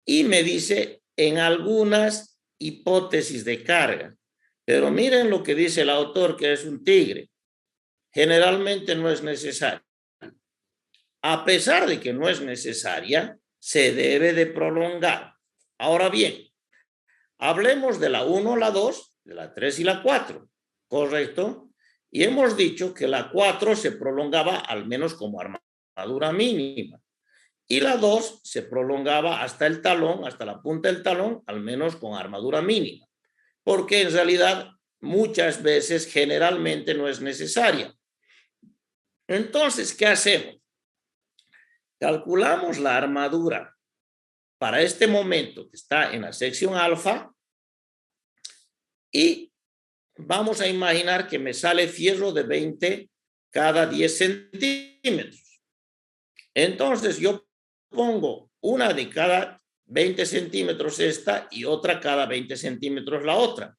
Y me dice en algunas hipótesis de carga. Pero miren lo que dice el autor, que es un tigre. Generalmente no es necesario. A pesar de que no es necesaria, se debe de prolongar. Ahora bien, hablemos de la 1, la 2, de la 3 y la 4, ¿correcto? Y hemos dicho que la 4 se prolongaba al menos como armadura mínima. y la 2 se prolongaba hasta el talón, hasta la punta del talón, al menos con armadura mínima, porque en realidad muchas veces, generalmente no es necesaria. Entonces, ¿qué hacemos? Calculamos la armadura para este momento que está en la sección alfa y vamos a imaginar que me sale fierro de 20 cada 10 centímetros. Entonces yo pongo una de cada 20 centímetros esta y otra cada 20 centímetros la otra.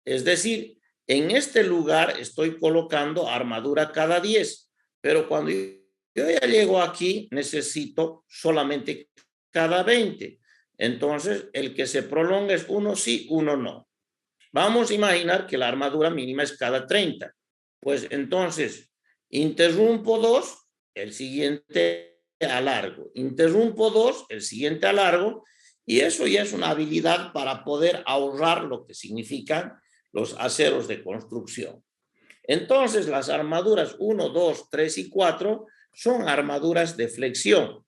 Es decir, en este lugar estoy colocando armadura cada 10, pero cuando yo ya llego aquí necesito solamente cada 20. Entonces el que se prolonga es uno sí, uno no. Vamos a imaginar que la armadura mínima es cada 30. Pues entonces interrumpo 2, el siguiente alargo. Interrumpo 2, el siguiente alargo. Y eso ya es una habilidad para poder ahorrar lo que significan los aceros de construcción. Entonces las armaduras 1, 2, 3 y 4 son armaduras de flexión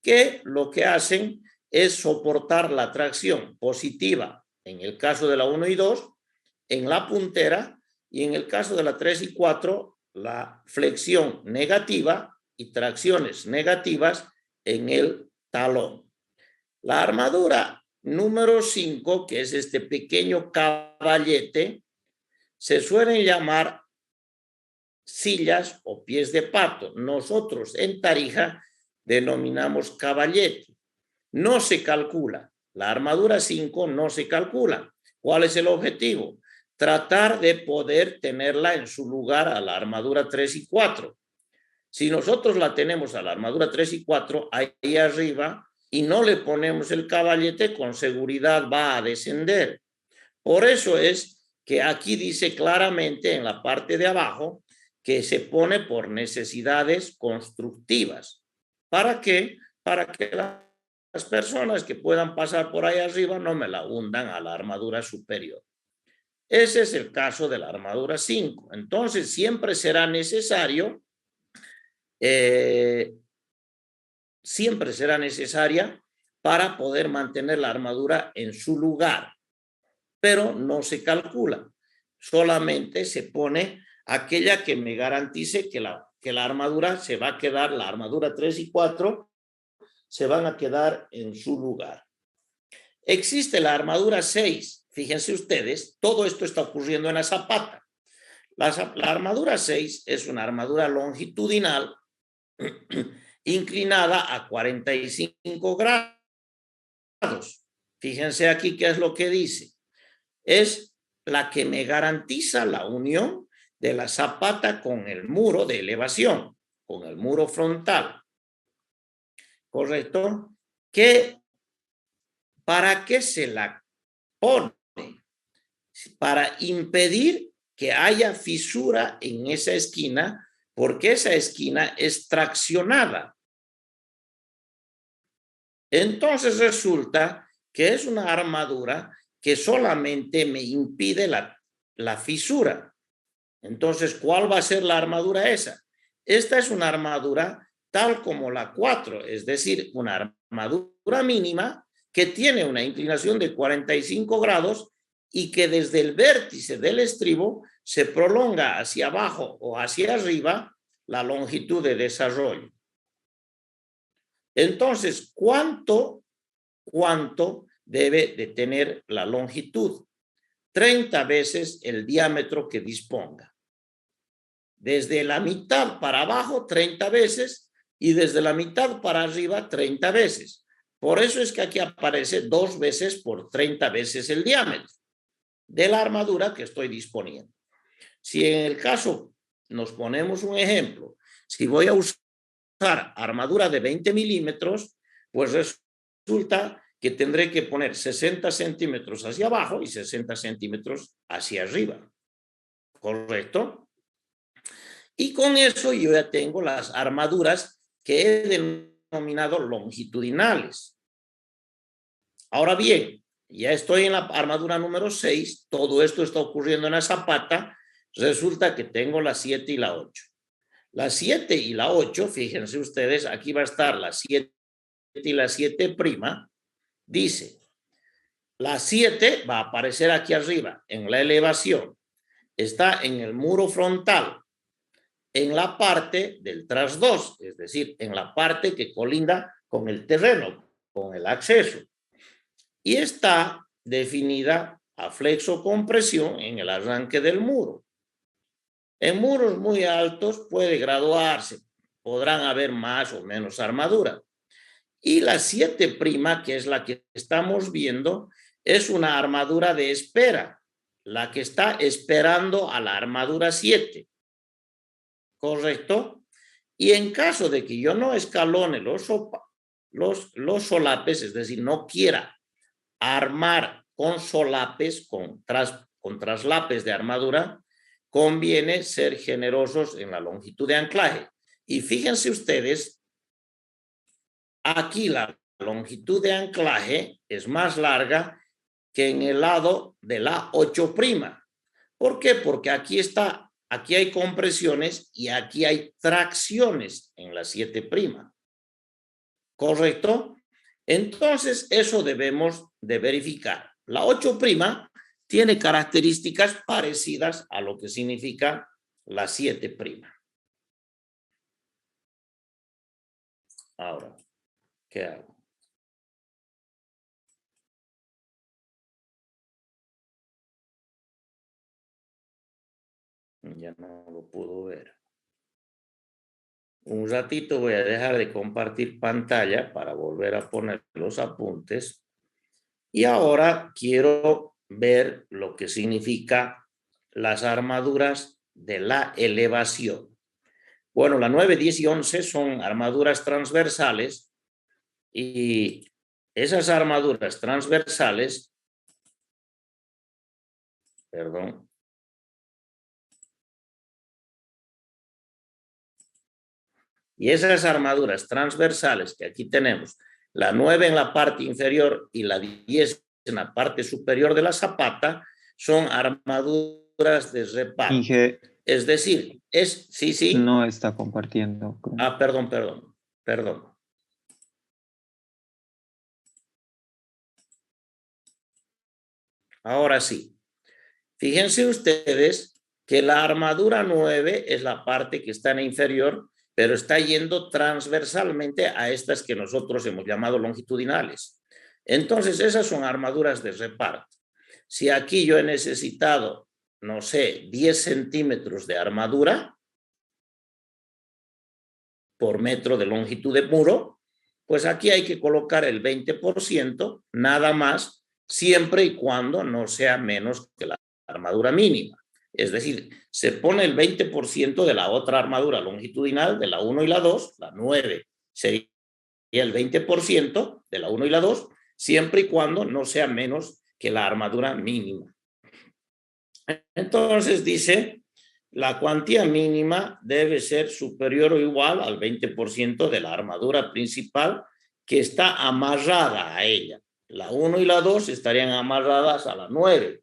que lo que hacen es soportar la tracción positiva en el caso de la 1 y 2 en la puntera y en el caso de la 3 y 4 la flexión negativa y tracciones negativas en el talón. La armadura número 5, que es este pequeño caballete, se suelen llamar sillas o pies de pato. Nosotros en Tarija denominamos caballete. No se calcula. La armadura 5 no se calcula. ¿Cuál es el objetivo? Tratar de poder tenerla en su lugar a la armadura 3 y 4. Si nosotros la tenemos a la armadura 3 y 4 ahí arriba y no le ponemos el caballete, con seguridad va a descender. Por eso es que aquí dice claramente en la parte de abajo que se pone por necesidades constructivas. ¿Para qué? Para que las personas que puedan pasar por ahí arriba no me la hundan a la armadura superior. Ese es el caso de la armadura 5. Entonces siempre será necesario, siempre será necesaria para poder mantener la armadura en su lugar, pero no se calcula. Solamente se pone aquella que me garantice que la armadura se va a quedar, la armadura 3 y 4 se van a quedar en su lugar. Existe la armadura 6. Fíjense ustedes, todo esto está ocurriendo en la zapata. La armadura 6 es una armadura longitudinal inclinada a 45 grados. Fíjense aquí qué es lo que dice. Es la que me garantiza la unión de la zapata con el muro de elevación, con el muro frontal. ¿Correcto? ¿Para qué se la pone? Para impedir que haya fisura en esa esquina, porque esa esquina es traccionada. Entonces resulta que es una armadura que solamente me impide la fisura. Entonces, ¿cuál va a ser la armadura esa? Esta es una armadura tal como la 4, es decir, una armadura mínima que tiene una inclinación de 45 grados y que desde el vértice del estribo se prolonga hacia abajo o hacia arriba la longitud de desarrollo. Entonces, ¿cuánto debe de tener la longitud? 30 veces el diámetro que disponga. Desde la mitad para abajo, 30 veces, y desde la mitad para arriba, 30 veces. Por eso es que aquí aparece 2 veces por 30 veces el diámetro de la armadura que estoy disponiendo. Si en el caso, nos ponemos un ejemplo, si voy a usar armadura de 20 milímetros, pues resulta que tendré que poner 60 centímetros hacia abajo y 60 centímetros hacia arriba. ¿Correcto? Y con eso yo ya tengo las armaduras que he denominado longitudinales. Ahora bien, ya estoy en la armadura número 6, todo esto está ocurriendo en la zapata, resulta que tengo la 7 y la 8. La 7 y la 8, fíjense ustedes, aquí va a estar la 7 y la 7 prima. Dice, la 7 va a aparecer aquí arriba en la elevación. Está en el muro frontal, en la parte del trasdos, es decir, en la parte que colinda con el terreno, con el acceso. Y está definida a flexo-compresión en el arranque del muro. En muros muy altos puede graduarse, podrán haber más o menos armadura. Y la 7', que es la que estamos viendo, es una armadura de espera, la que está esperando a la armadura 7. ¿Correcto? Y en caso de que yo no escalone los solapes, es decir, no quiera armar con solapes, con traslapes de armadura, conviene ser generosos en la longitud de anclaje. Y fíjense ustedes, aquí la longitud de anclaje es más larga que en el lado de la 8'. ¿Por qué? Porque aquí hay compresiones y aquí hay tracciones en la 7'. ¿Correcto? Entonces, eso debemos de verificar. La 8' tiene características parecidas a lo que significa la 7'. Ahora, ¿qué hago? Ya no lo puedo ver. Un ratito voy a dejar de compartir pantalla para volver a poner los apuntes. Y ahora quiero ver lo que significa las armaduras de la elevación. Bueno, la 9, 10 y 11 son armaduras transversales y esas armaduras transversales, perdón, y esas armaduras transversales que aquí tenemos, la 9 en la parte inferior y la 10 en la parte superior de la zapata, son armaduras de reparo. Inge, Es decir, sí. no está compartiendo. Perdón. Ahora sí. Fíjense ustedes que la armadura 9 es la parte que está en la inferior, pero está yendo transversalmente a estas que nosotros hemos llamado longitudinales. Entonces, esas son armaduras de reparto. Si aquí yo he necesitado, no sé, 10 centímetros de armadura por metro de longitud de muro, pues aquí hay que colocar el 20%, nada más, siempre y cuando no sea menos que la armadura mínima. Es decir, se pone el 20% de la otra armadura longitudinal, de la 1 y la 2, la 9 sería el 20% de la 1 y la 2, siempre y cuando no sea menos que la armadura mínima. Entonces dice, la cuantía mínima debe ser superior o igual al 20% de la armadura principal que está amarrada a ella. La 1 y la 2 estarían amarradas a la 9.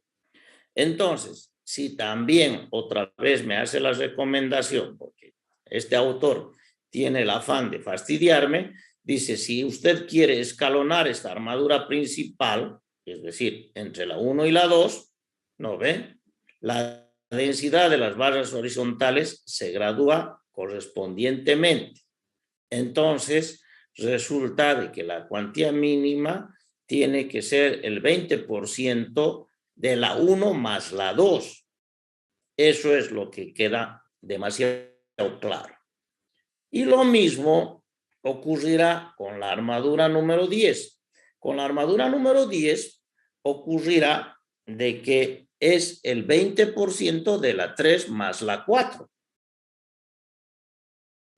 Entonces, si también otra vez me hace la recomendación, porque este autor tiene el afán de fastidiarme, dice, si usted quiere escalonar esta armadura principal, es decir, entre la 1 y la 2, ¿no ve? La densidad de las barras horizontales se gradúa correspondientemente. Entonces, resulta de que la cuantía mínima tiene que ser el 20% de la 1 más la 2. Eso es lo que queda demasiado claro. Y lo mismo ocurrirá con la armadura número 10. Con la armadura número 10 ocurrirá de que es el 20% de la 3 más la 4.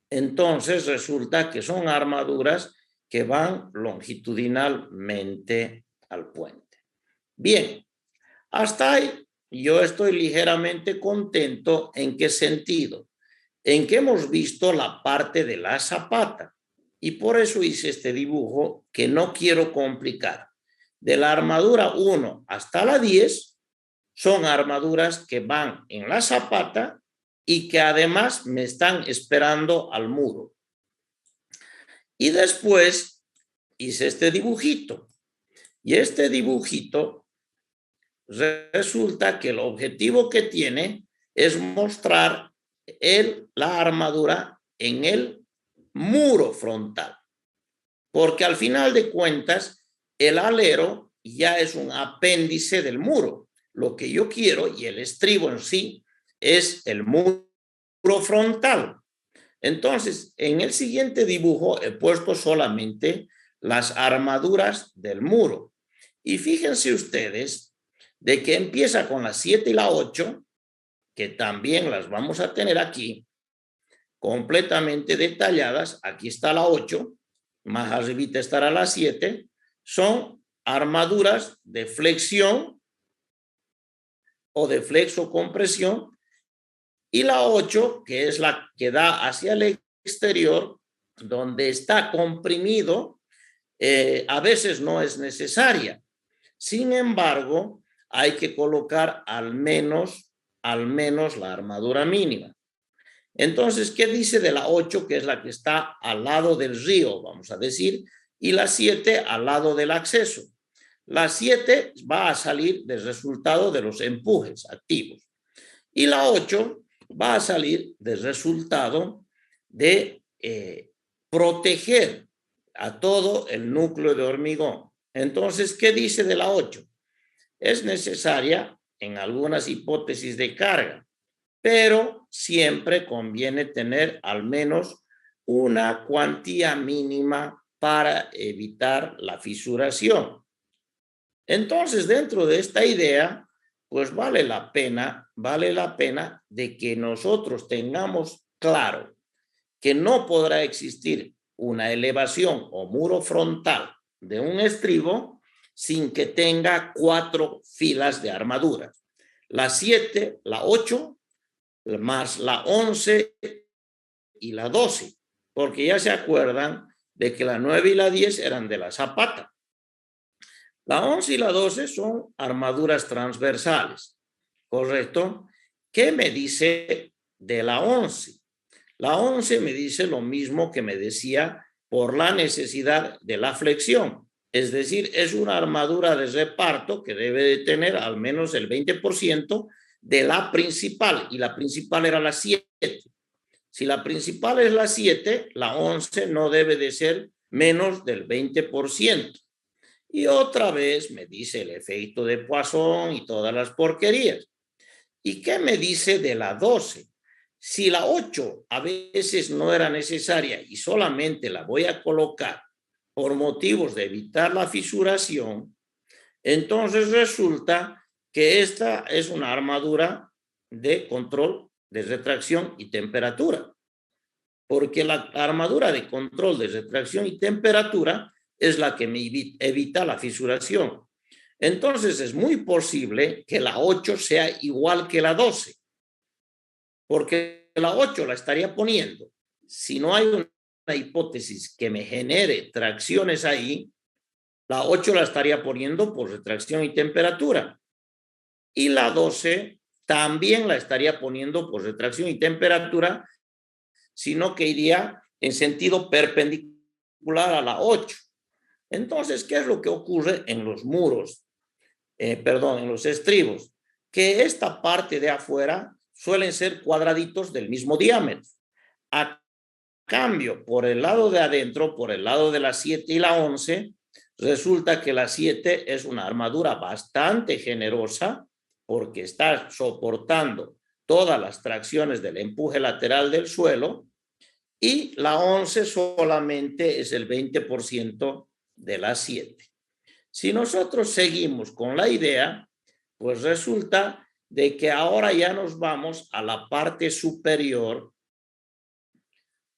Entonces resulta que son armaduras que van longitudinalmente al puente. Bien, hasta ahí yo estoy ligeramente contento. ¿En qué sentido? En que hemos visto la parte de la zapata y por eso hice este dibujo que no quiero complicar. De la armadura 1 hasta la 10 son armaduras que van en la zapata y que además me están esperando al muro. Y después hice este dibujito. Y este dibujito resulta que el objetivo que tiene es mostrar la armadura en el muro frontal. Porque al final de cuentas, el alero ya es un apéndice del muro. Lo que yo quiero, y el estribo en sí, es el muro frontal. Entonces, en el siguiente dibujo he puesto solamente las armaduras del muro. Y fíjense ustedes de que empieza con la 7 y la 8, que también las vamos a tener aquí, completamente detalladas. Aquí está la 8, más arribita estará la 7. Son armaduras de flexión o de flexo-compresión. Y la 8, que es la que da hacia el exterior, donde está comprimido, a veces no es necesaria. Sin embargo, hay que colocar al menos la armadura mínima. Entonces, ¿qué dice de la 8, que es la que está al lado del río, vamos a decir, y la 7 al lado del acceso? La 7 va a salir del resultado de los empujes activos. Y la 8 va a salir del resultado de proteger a todo el núcleo de hormigón. Entonces, ¿qué dice de la 8? Es necesaria en algunas hipótesis de carga, pero siempre conviene tener al menos una cuantía mínima para evitar la fisuración. Entonces, dentro de esta idea, pues vale la pena de que nosotros tengamos claro que no podrá existir una elevación o muro frontal de un estribo sin que tenga 4 filas de armadura. La 7, la 8, más la 11 y la 12, porque ya se acuerdan de que la 9 y la 10 eran de la zapata. La 11 y la 12 son armaduras transversales, ¿correcto? ¿Qué me dice de la 11? La 11 me dice lo mismo que me decía por la necesidad de la flexión. Es decir, es una armadura de reparto que debe de tener al menos el 20% de la principal, y la principal era la 7. Si la principal es la 7, la 11 no debe de ser menos del 20%. Y otra vez me dice el efecto de Poisson y todas las porquerías. ¿Y qué me dice de la 12? Si la 8 a veces no era necesaria y solamente la voy a colocar por motivos de evitar la fisuración, entonces resulta que esta es una armadura de control de retracción y temperatura. Porque la armadura de control de retracción y temperatura es la que me evita la fisuración. Entonces es muy posible que la 8 sea igual que la 12, porque la 8 la estaría poniendo. Si no hay una hipótesis que me genere tracciones ahí, la 8 la estaría poniendo por retracción y temperatura. Y la 12 también la estaría poniendo por retracción y temperatura, sino que iría en sentido perpendicular a la 8. Entonces, ¿qué es lo que ocurre en los muros? En los estribos, que esta parte de afuera suelen ser cuadraditos del mismo diámetro. A cambio, por el lado de adentro, por el lado de la 7 y la 11, resulta que la 7 es una armadura bastante generosa porque está soportando todas las tracciones del empuje lateral del suelo, y la 11 solamente es el 20% de la 7. Si nosotros seguimos con la idea, pues resulta de que ahora ya nos vamos a la parte superior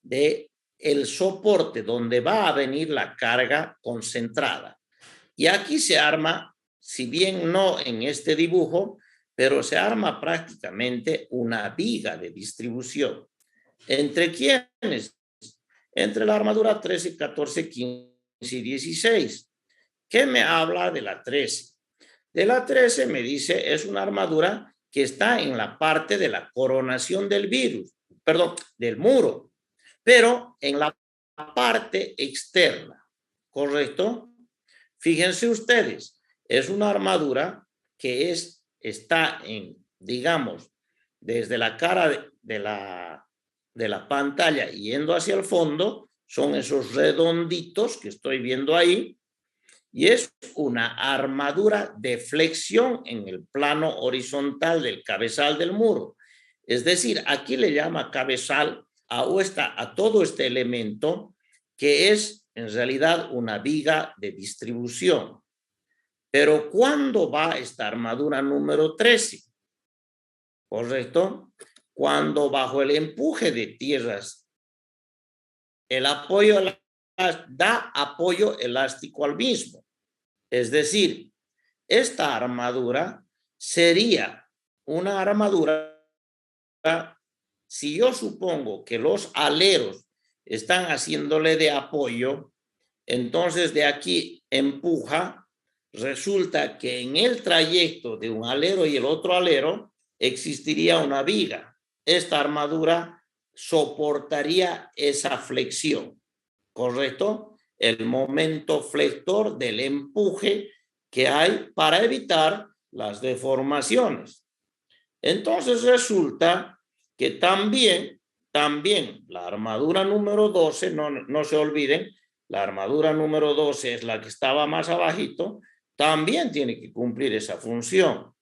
del soporte donde va a venir la carga concentrada. Y aquí se arma, si bien no en este dibujo, pero se arma prácticamente una viga de distribución. ¿Entre quiénes? Entre la armadura 13, 14, 15 y 16. ¿Qué me habla de la 13? De la 13 me dice es una armadura que está en la parte de la coronación del virus, perdón, del muro, pero en la parte externa, ¿correcto? Fíjense ustedes, es una armadura que está en, digamos, desde la cara de la pantalla yendo hacia el fondo, son esos redonditos que estoy viendo ahí, y es una armadura de flexión en el plano horizontal del cabezal del muro. Es decir, aquí le llama cabezal a todo este elemento que es en realidad una viga de distribución. Pero ¿cuándo va esta armadura número 13? ¿Correcto? Cuando bajo el empuje de tierras, el apoyo da apoyo elástico al mismo. Es decir, esta armadura sería una armadura, si yo supongo que los aleros están haciéndole de apoyo, entonces de aquí empuja, resulta que en el trayecto de un alero y el otro alero existiría una viga. Esta armadura soportaría esa flexión, ¿correcto? El momento flector del empuje que hay para evitar las deformaciones. Entonces resulta que también la armadura número 12, no se olviden, la armadura número 12 es la que estaba más abajito, también tiene que cumplir esa función.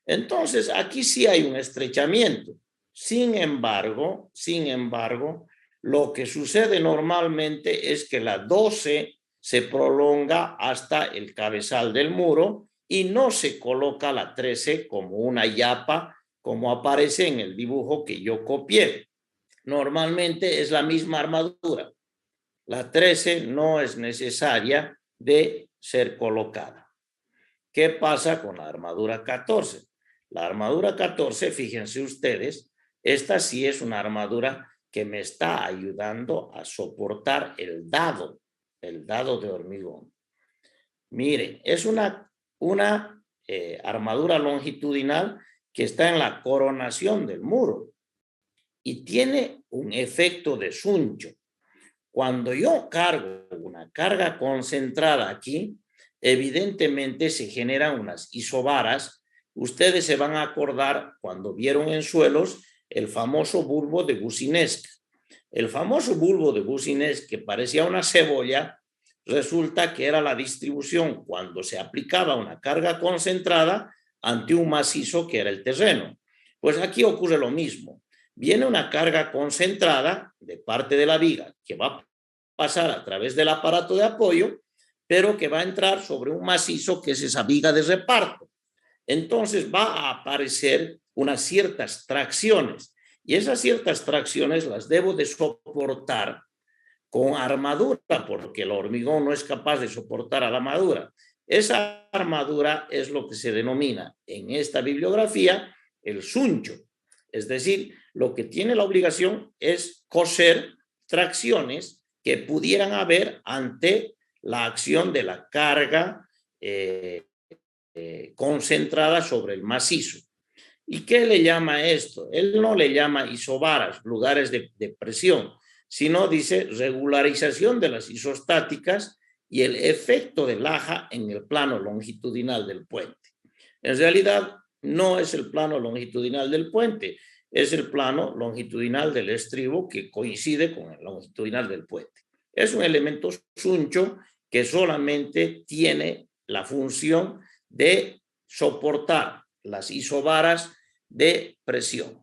Entonces aquí sí hay un estrechamiento. Sin embargo, lo que sucede normalmente es que la 12 se prolonga hasta el cabezal del muro y no se coloca la 13 como una yapa, como aparece en el dibujo que yo copié. Normalmente es la misma armadura. La 13 no es necesaria de ser colocada. ¿Qué pasa con la armadura 14? La armadura 14, fíjense ustedes, esta sí es una armadura que me está ayudando a soportar el dado de hormigón. Miren, es una armadura longitudinal que está en la coronación del muro y tiene un efecto de suncho. Cuando yo cargo una carga concentrada aquí, evidentemente se generan unas isobaras. Ustedes se van a acordar cuando vieron en suelos el famoso bulbo de Boussinesq. El famoso bulbo de Boussinesq, que parecía una cebolla, resulta que era la distribución cuando se aplicaba una carga concentrada ante un macizo que era el terreno. Pues aquí ocurre lo mismo. Viene una carga concentrada de parte de la viga que va a pasar a través del aparato de apoyo, pero que va a entrar sobre un macizo que es esa viga de reparto. Entonces va a aparecer unas ciertas tracciones y esas ciertas tracciones las debo de soportar con armadura porque el hormigón no es capaz de soportar a la armadura. Esa armadura es lo que se denomina en esta bibliografía el suncho. Es decir, lo que tiene la obligación es coser tracciones que pudieran haber ante la acción de la carga concentrada sobre el macizo. ¿Y qué le llama esto? Él no le llama isobaras, lugares de presión, sino dice regularización de las isostáticas y el efecto de laja en el plano longitudinal del puente. En realidad, no es el plano longitudinal del puente, es el plano longitudinal del estribo que coincide con el longitudinal del puente. Es un elemento suncho que solamente tiene la función de soportar las isobaras de presión.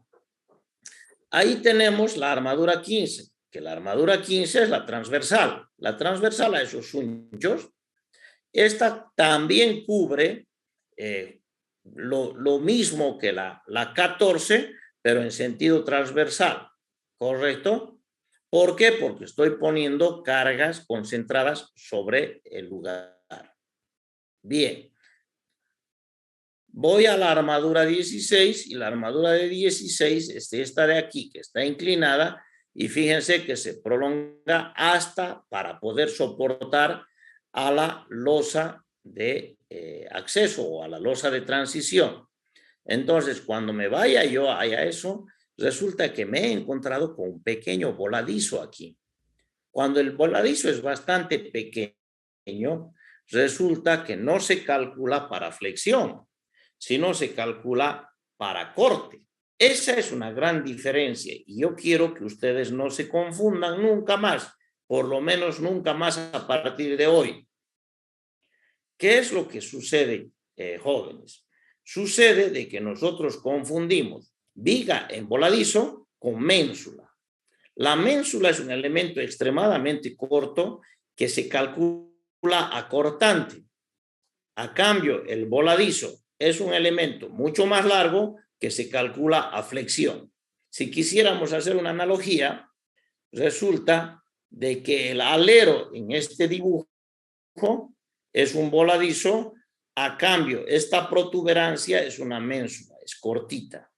Ahí tenemos la armadura 15, que la armadura 15 es la transversal. La transversal a esos sunchos, esta también cubre lo mismo que la 14, pero en sentido transversal, ¿correcto? ¿Por qué? Porque estoy poniendo cargas concentradas sobre el lugar. Bien. Voy a la armadura 16 y la armadura de 16 es esta de aquí que está inclinada y fíjense que se prolonga hasta para poder soportar a la losa de acceso o a la losa de transición. Entonces, cuando me vaya yo a eso, resulta que me he encontrado con un pequeño voladizo aquí. Cuando el voladizo es bastante pequeño, resulta que no se calcula para flexión, sino se calcula para corte. Esa es una gran diferencia y yo quiero que ustedes no se confundan nunca más, por lo menos nunca más a partir de hoy. ¿Qué es lo que sucede, jóvenes? Sucede de que nosotros confundimos viga en voladizo con ménsula. La ménsula es un elemento extremadamente corto que se calcula a cortante. A cambio, el voladizo es un elemento mucho más largo que se calcula a flexión. Si quisiéramos hacer una analogía, resulta de que el alero en este dibujo es un voladizo, a cambio, esta protuberancia es una ménsula, es cortita.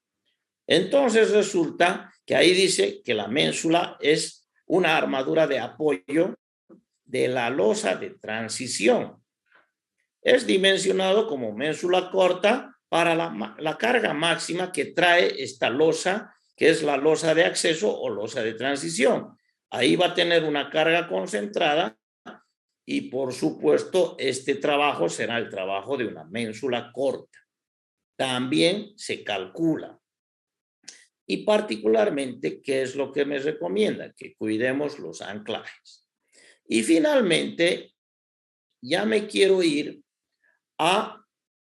Entonces resulta que ahí dice que la ménsula es una armadura de apoyo de la losa de transición. Es dimensionado como ménsula corta para la carga máxima que trae esta losa, que es la losa de acceso o losa de transición. Ahí va a tener una carga concentrada y por supuesto este trabajo será el trabajo de una ménsula corta. También se calcula. Y particularmente, ¿qué es lo que me recomienda? Que cuidemos los anclajes. Y finalmente, ya me quiero ir a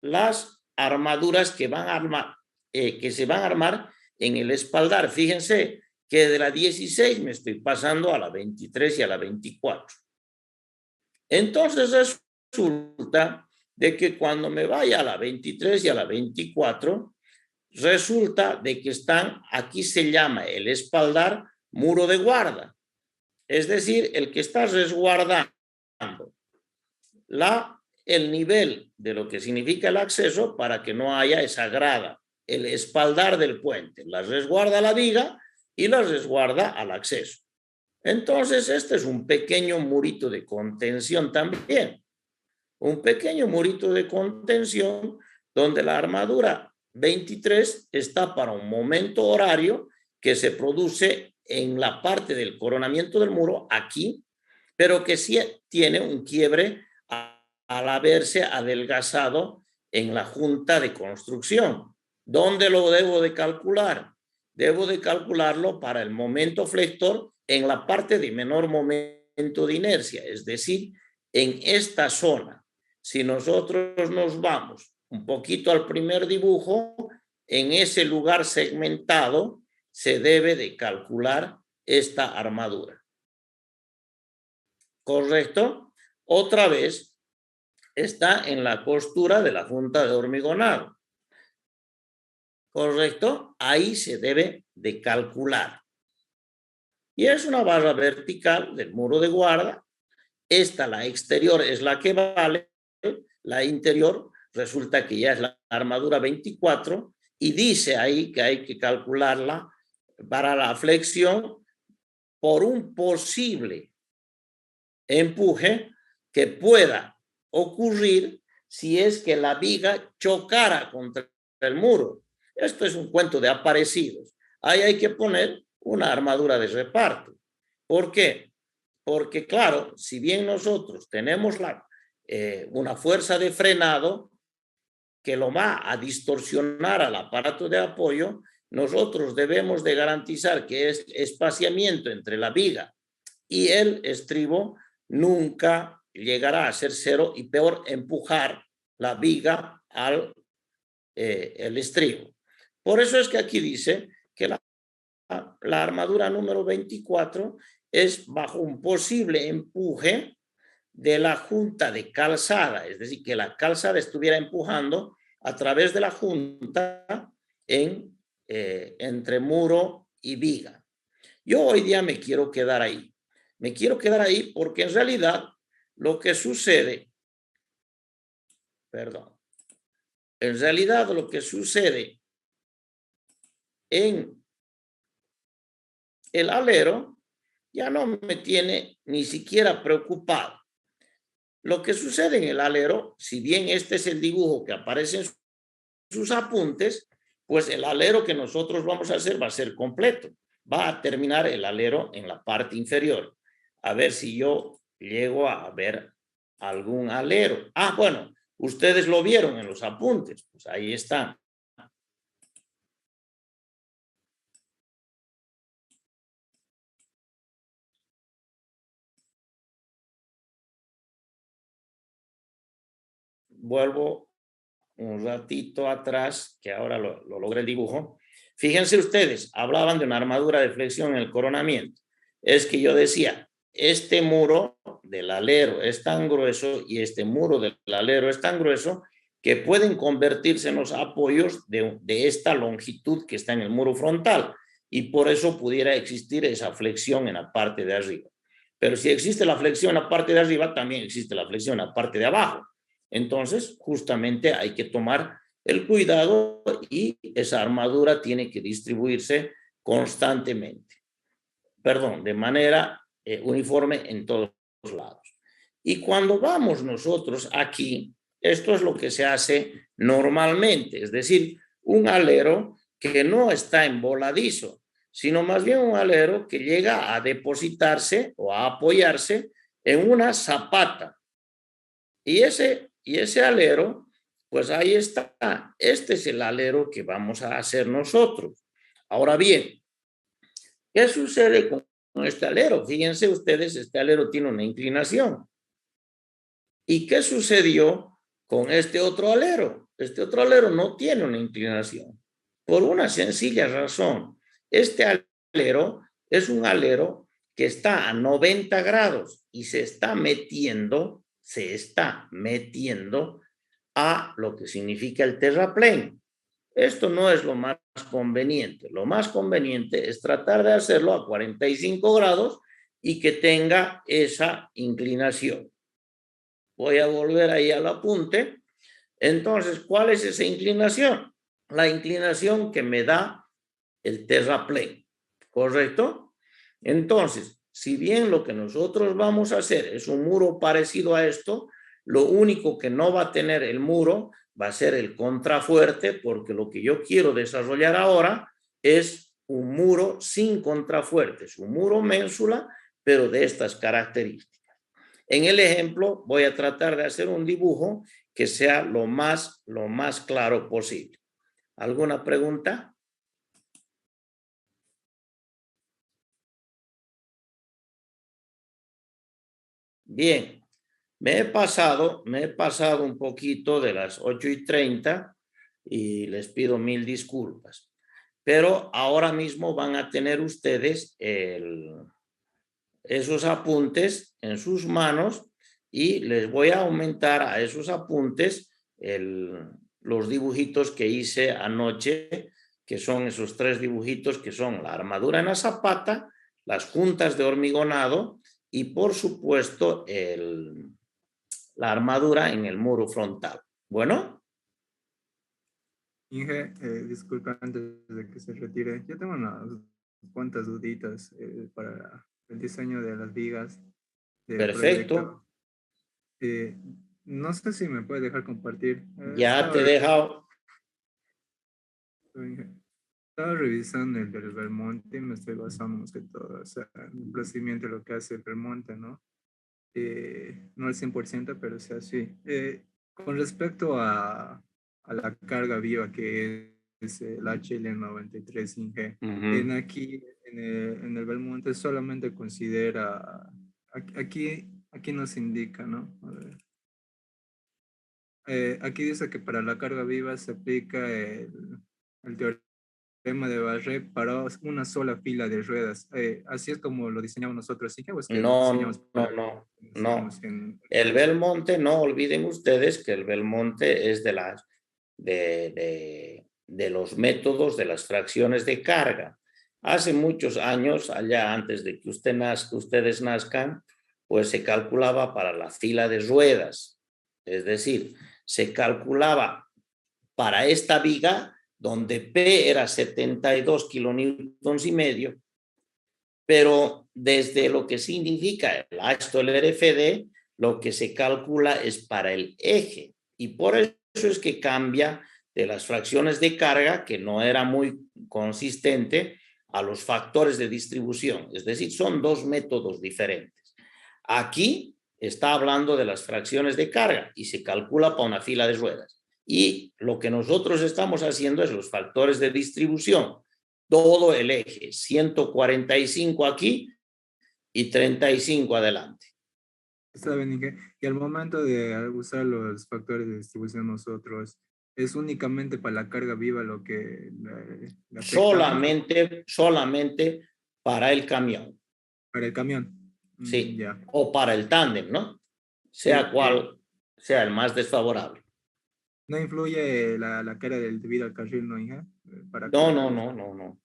las armaduras que van a armar, que se van a armar en el espaldar. Fíjense que de la 16 me estoy pasando a la 23 y a la 24. Entonces resulta de que cuando me vaya a la 23 y a la 24, resulta de que están, aquí se llama el espaldar muro de guarda. Es decir, el que está resguardando el nivel de lo que significa el acceso para que no haya esa grada, el espaldar del puente. La resguarda la viga y la resguarda al acceso. Entonces, este es un pequeño murito de contención también. Un pequeño murito de contención donde la armadura 23 está para un momento horario que se produce en la parte del coronamiento del muro, aquí, pero que sí tiene un quiebre al haberse adelgazado en la junta de construcción. ¿Dónde lo debo de calcular? Debo de calcularlo para el momento flector en la parte de menor momento de inercia, es decir, en esta zona. Si nosotros nos vamos un poquito al primer dibujo, en ese lugar segmentado se debe de calcular esta armadura. ¿Correcto? Otra vez está en la costura de la junta de hormigonado. ¿Correcto? Ahí se debe de calcular. Y es una barra vertical del muro de guarda. Esta, la exterior, es la que vale. La interior resulta que ya es la armadura 24 y dice ahí que hay que calcularla para la flexión por un posible empuje que pueda ocurrir si es que la viga chocara contra el muro. Esto es un cuento de aparecidos. Ahí hay que poner una armadura de reparto. ¿Por qué? Porque claro, si bien nosotros tenemos una fuerza de frenado que lo va a distorsionar al aparato de apoyo, nosotros debemos de garantizar que el espaciamiento entre la viga y el estribo nunca llegará a ser cero y peor empujar la viga al el estribo. Por eso es que aquí dice que la armadura número 24 es bajo un posible empuje de la junta de calzada, es decir, que la calzada estuviera empujando a través de la junta entre muro y viga. Yo hoy día me quiero quedar ahí. Me quiero quedar ahí porque en realidad lo que sucede, en realidad lo que sucede en el alero ya no me tiene ni siquiera preocupado. Lo que sucede en el alero, si bien este es el dibujo que aparece en sus apuntes, pues el alero que nosotros vamos a hacer va a ser completo. Va a terminar el alero en la parte inferior. A ver si yo llego a ver algún alero. Ah, bueno, ustedes lo vieron en los apuntes. Pues ahí está. Vuelvo un ratito atrás, que ahora lo logré el dibujo. Fíjense ustedes, hablaban de una armadura de flexión en el coronamiento. Es que yo decía, este muro del alero es tan grueso y este muro del alero es tan grueso que pueden convertirse en los apoyos de esta longitud que está en el muro frontal, y por eso pudiera existir esa flexión en la parte de arriba. Pero si existe la flexión en la parte de arriba, también existe la flexión en la parte de abajo. Entonces, justamente hay que tomar el cuidado y esa armadura tiene que distribuirse constantemente. Perdón, de manera uniforme en todos los lados. Y cuando vamos nosotros aquí, esto es lo que se hace normalmente, es decir, un alero que no está emboladizo, sino más bien un alero que llega a depositarse o a apoyarse en una zapata. Y ese alero, pues ahí está. Este es el alero que vamos a hacer nosotros. Ahora bien, ¿qué sucede con este alero? Fíjense ustedes, este alero tiene una inclinación. ¿Y qué sucedió con este otro alero? Este otro alero no tiene una inclinación. Por una sencilla razón. Este alero es un alero que está a 90 grados y se está metiendo a lo que significa el terraplén. Esto no es lo más conveniente. Lo más conveniente es tratar de hacerlo a 45 grados y que tenga esa inclinación. Voy a volver ahí al apunte. Entonces, ¿cuál es esa inclinación? La inclinación que me da el terraplén, ¿correcto? Entonces, si bien lo que nosotros vamos a hacer es un muro parecido a esto, lo único que no va a tener el muro va a ser el contrafuerte, porque lo que yo quiero desarrollar ahora es un muro sin contrafuertes, un muro ménsula, pero de estas características. En el ejemplo voy a tratar de hacer un dibujo que sea lo más claro posible. ¿Alguna pregunta? Bien, me he pasado un poquito de las 8:30 y les pido 1000 disculpas. Pero ahora mismo van a tener ustedes esos apuntes en sus manos y les voy a aumentar a esos apuntes los dibujitos que hice anoche, que son esos 3 dibujitos que son la armadura en la zapata, las juntas de hormigonado y por supuesto la armadura en el muro frontal. Bueno. Inge, disculpa antes de que se retire. Yo tengo unas cuantas duditas para el diseño de las vigas del Perfecto. proyecto. No sé si me puede dejar compartir. Ya te he dejado. Estaba revisando el del Belmonte y me estoy basando más que todo, o sea, en el procedimiento de lo que hace el Belmonte, ¿no? No al 100%, pero sea así. Con respecto a la carga viva que es el HL93 Inge, aquí en el Belmonte solamente considera, aquí nos indica, ¿no? A ver. Aquí dice que para la carga viva se aplica el teorema de Barré para una sola fila de ruedas. Así es como lo diseñamos nosotros, ¿sí? ¿O es que No. El Belmonte, no olviden ustedes que el Belmonte es de los métodos de las fracciones de carga. Hace muchos años, allá antes de que ustedes nazcan, pues se calculaba para la fila de ruedas. Es decir, se calculaba para esta viga donde P era 72 kilonewtons y medio, pero desde lo que significa el RFD, lo que se calcula es para el eje, y por eso es que cambia de las fracciones de carga, que no era muy consistente, a los factores de distribución. Es decir, son dos métodos diferentes. Aquí está hablando de las fracciones de carga y se calcula para una fila de ruedas. Y lo que nosotros estamos haciendo es los factores de distribución. Todo el eje, 145 aquí y 35 adelante. Está bien, Inge. Y al momento de usar los factores de distribución nosotros, ¿es únicamente para la carga viva lo que la afecta? Solamente para el camión. Para el camión. Sí, Ya. o para el tándem, ¿no? Sea Sí, cual sea el más desfavorable. ¿No influye la carga del debido al carril, no, Inge? No.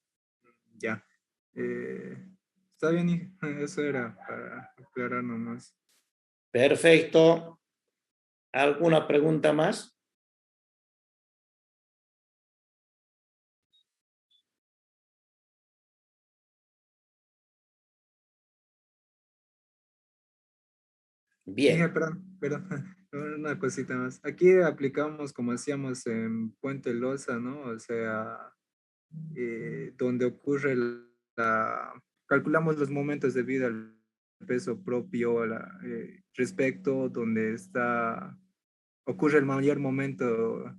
Ya. Está bien, Inge. Eso era para aclarar nomás. Perfecto. ¿Alguna pregunta más? Inge, Bien. perdón, una cosita más. Aquí aplicamos como hacíamos en Puente Loza, ¿no? O sea, donde ocurre calculamos los momentos de vida, el peso propio, respecto donde ocurre el mayor momento.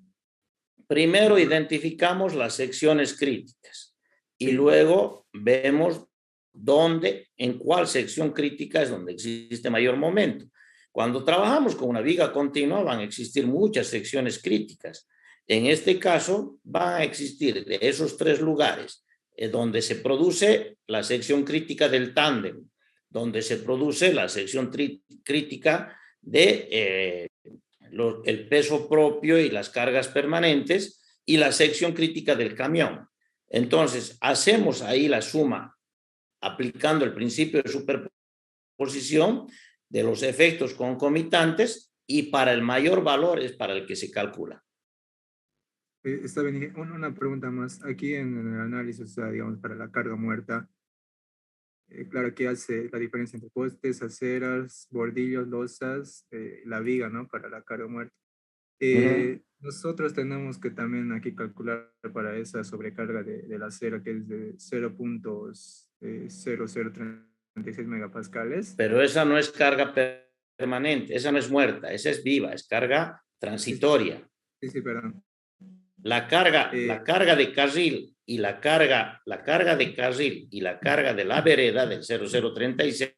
Primero identificamos las secciones críticas y Sí. luego vemos en cuál sección crítica es donde existe mayor momento. Cuando trabajamos con una viga continua van a existir muchas secciones críticas. En este caso van a existir de esos tres lugares donde se produce la sección crítica del tándem, donde se produce la sección crítica de el peso propio y las cargas permanentes y la sección crítica del camión. Entonces, hacemos ahí la suma aplicando el principio de superposición de los efectos concomitantes y para el mayor valor es para el que se calcula. Está bien, una pregunta más. Aquí en el análisis, o sea, digamos, para la carga muerta, claro, aquí hace la diferencia entre postes, aceras, bordillos, losas, la viga, ¿no? Para la carga muerta. Nosotros tenemos que también aquí calcular para esa sobrecarga de la acera, que es de 0.0036 megapascales. Pero esa no es carga permanente, esa no es muerta, esa es viva, es carga transitoria. Sí, perdón. La carga de carril y la carga de carril y la carga de la vereda del 0036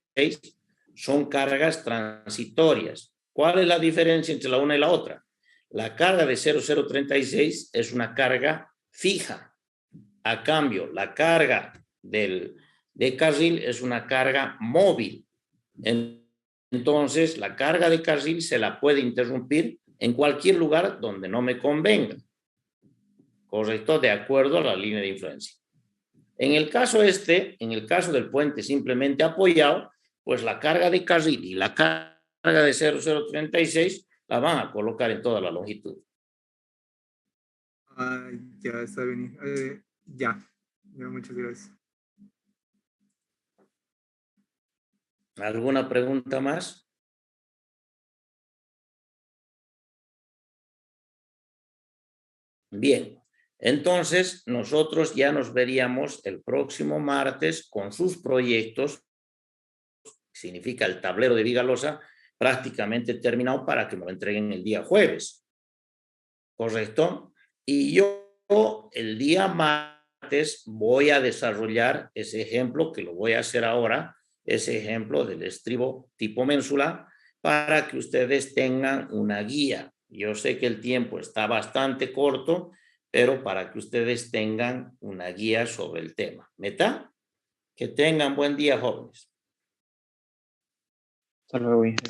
son cargas transitorias. ¿Cuál es la diferencia entre la una y la otra? La carga de 0036 es una carga fija. A cambio, la carga de carril es una carga móvil. Entonces, la carga de carril se la puede interrumpir en cualquier lugar donde no me convenga. Correcto, de acuerdo a la línea de influencia. En el caso del puente simplemente apoyado, pues la carga de carril y la carga de 0036 la van a colocar en toda la longitud. Ya está bien. Ya, muchas gracias. ¿Alguna pregunta más? Bien, entonces nosotros ya nos veríamos el próximo martes con sus proyectos, significa el tablero de viga losa, prácticamente terminado para que me lo entreguen el día jueves. ¿Correcto? Y yo el día martes voy a desarrollar ese ejemplo, que lo voy a hacer ahora, ese ejemplo del estribo tipo ménsula, para que ustedes tengan una guía. Yo sé que el tiempo está bastante corto, pero para que ustedes tengan una guía sobre el tema. ¿Meta? Que tengan buen día, jóvenes. Hasta luego, Inge.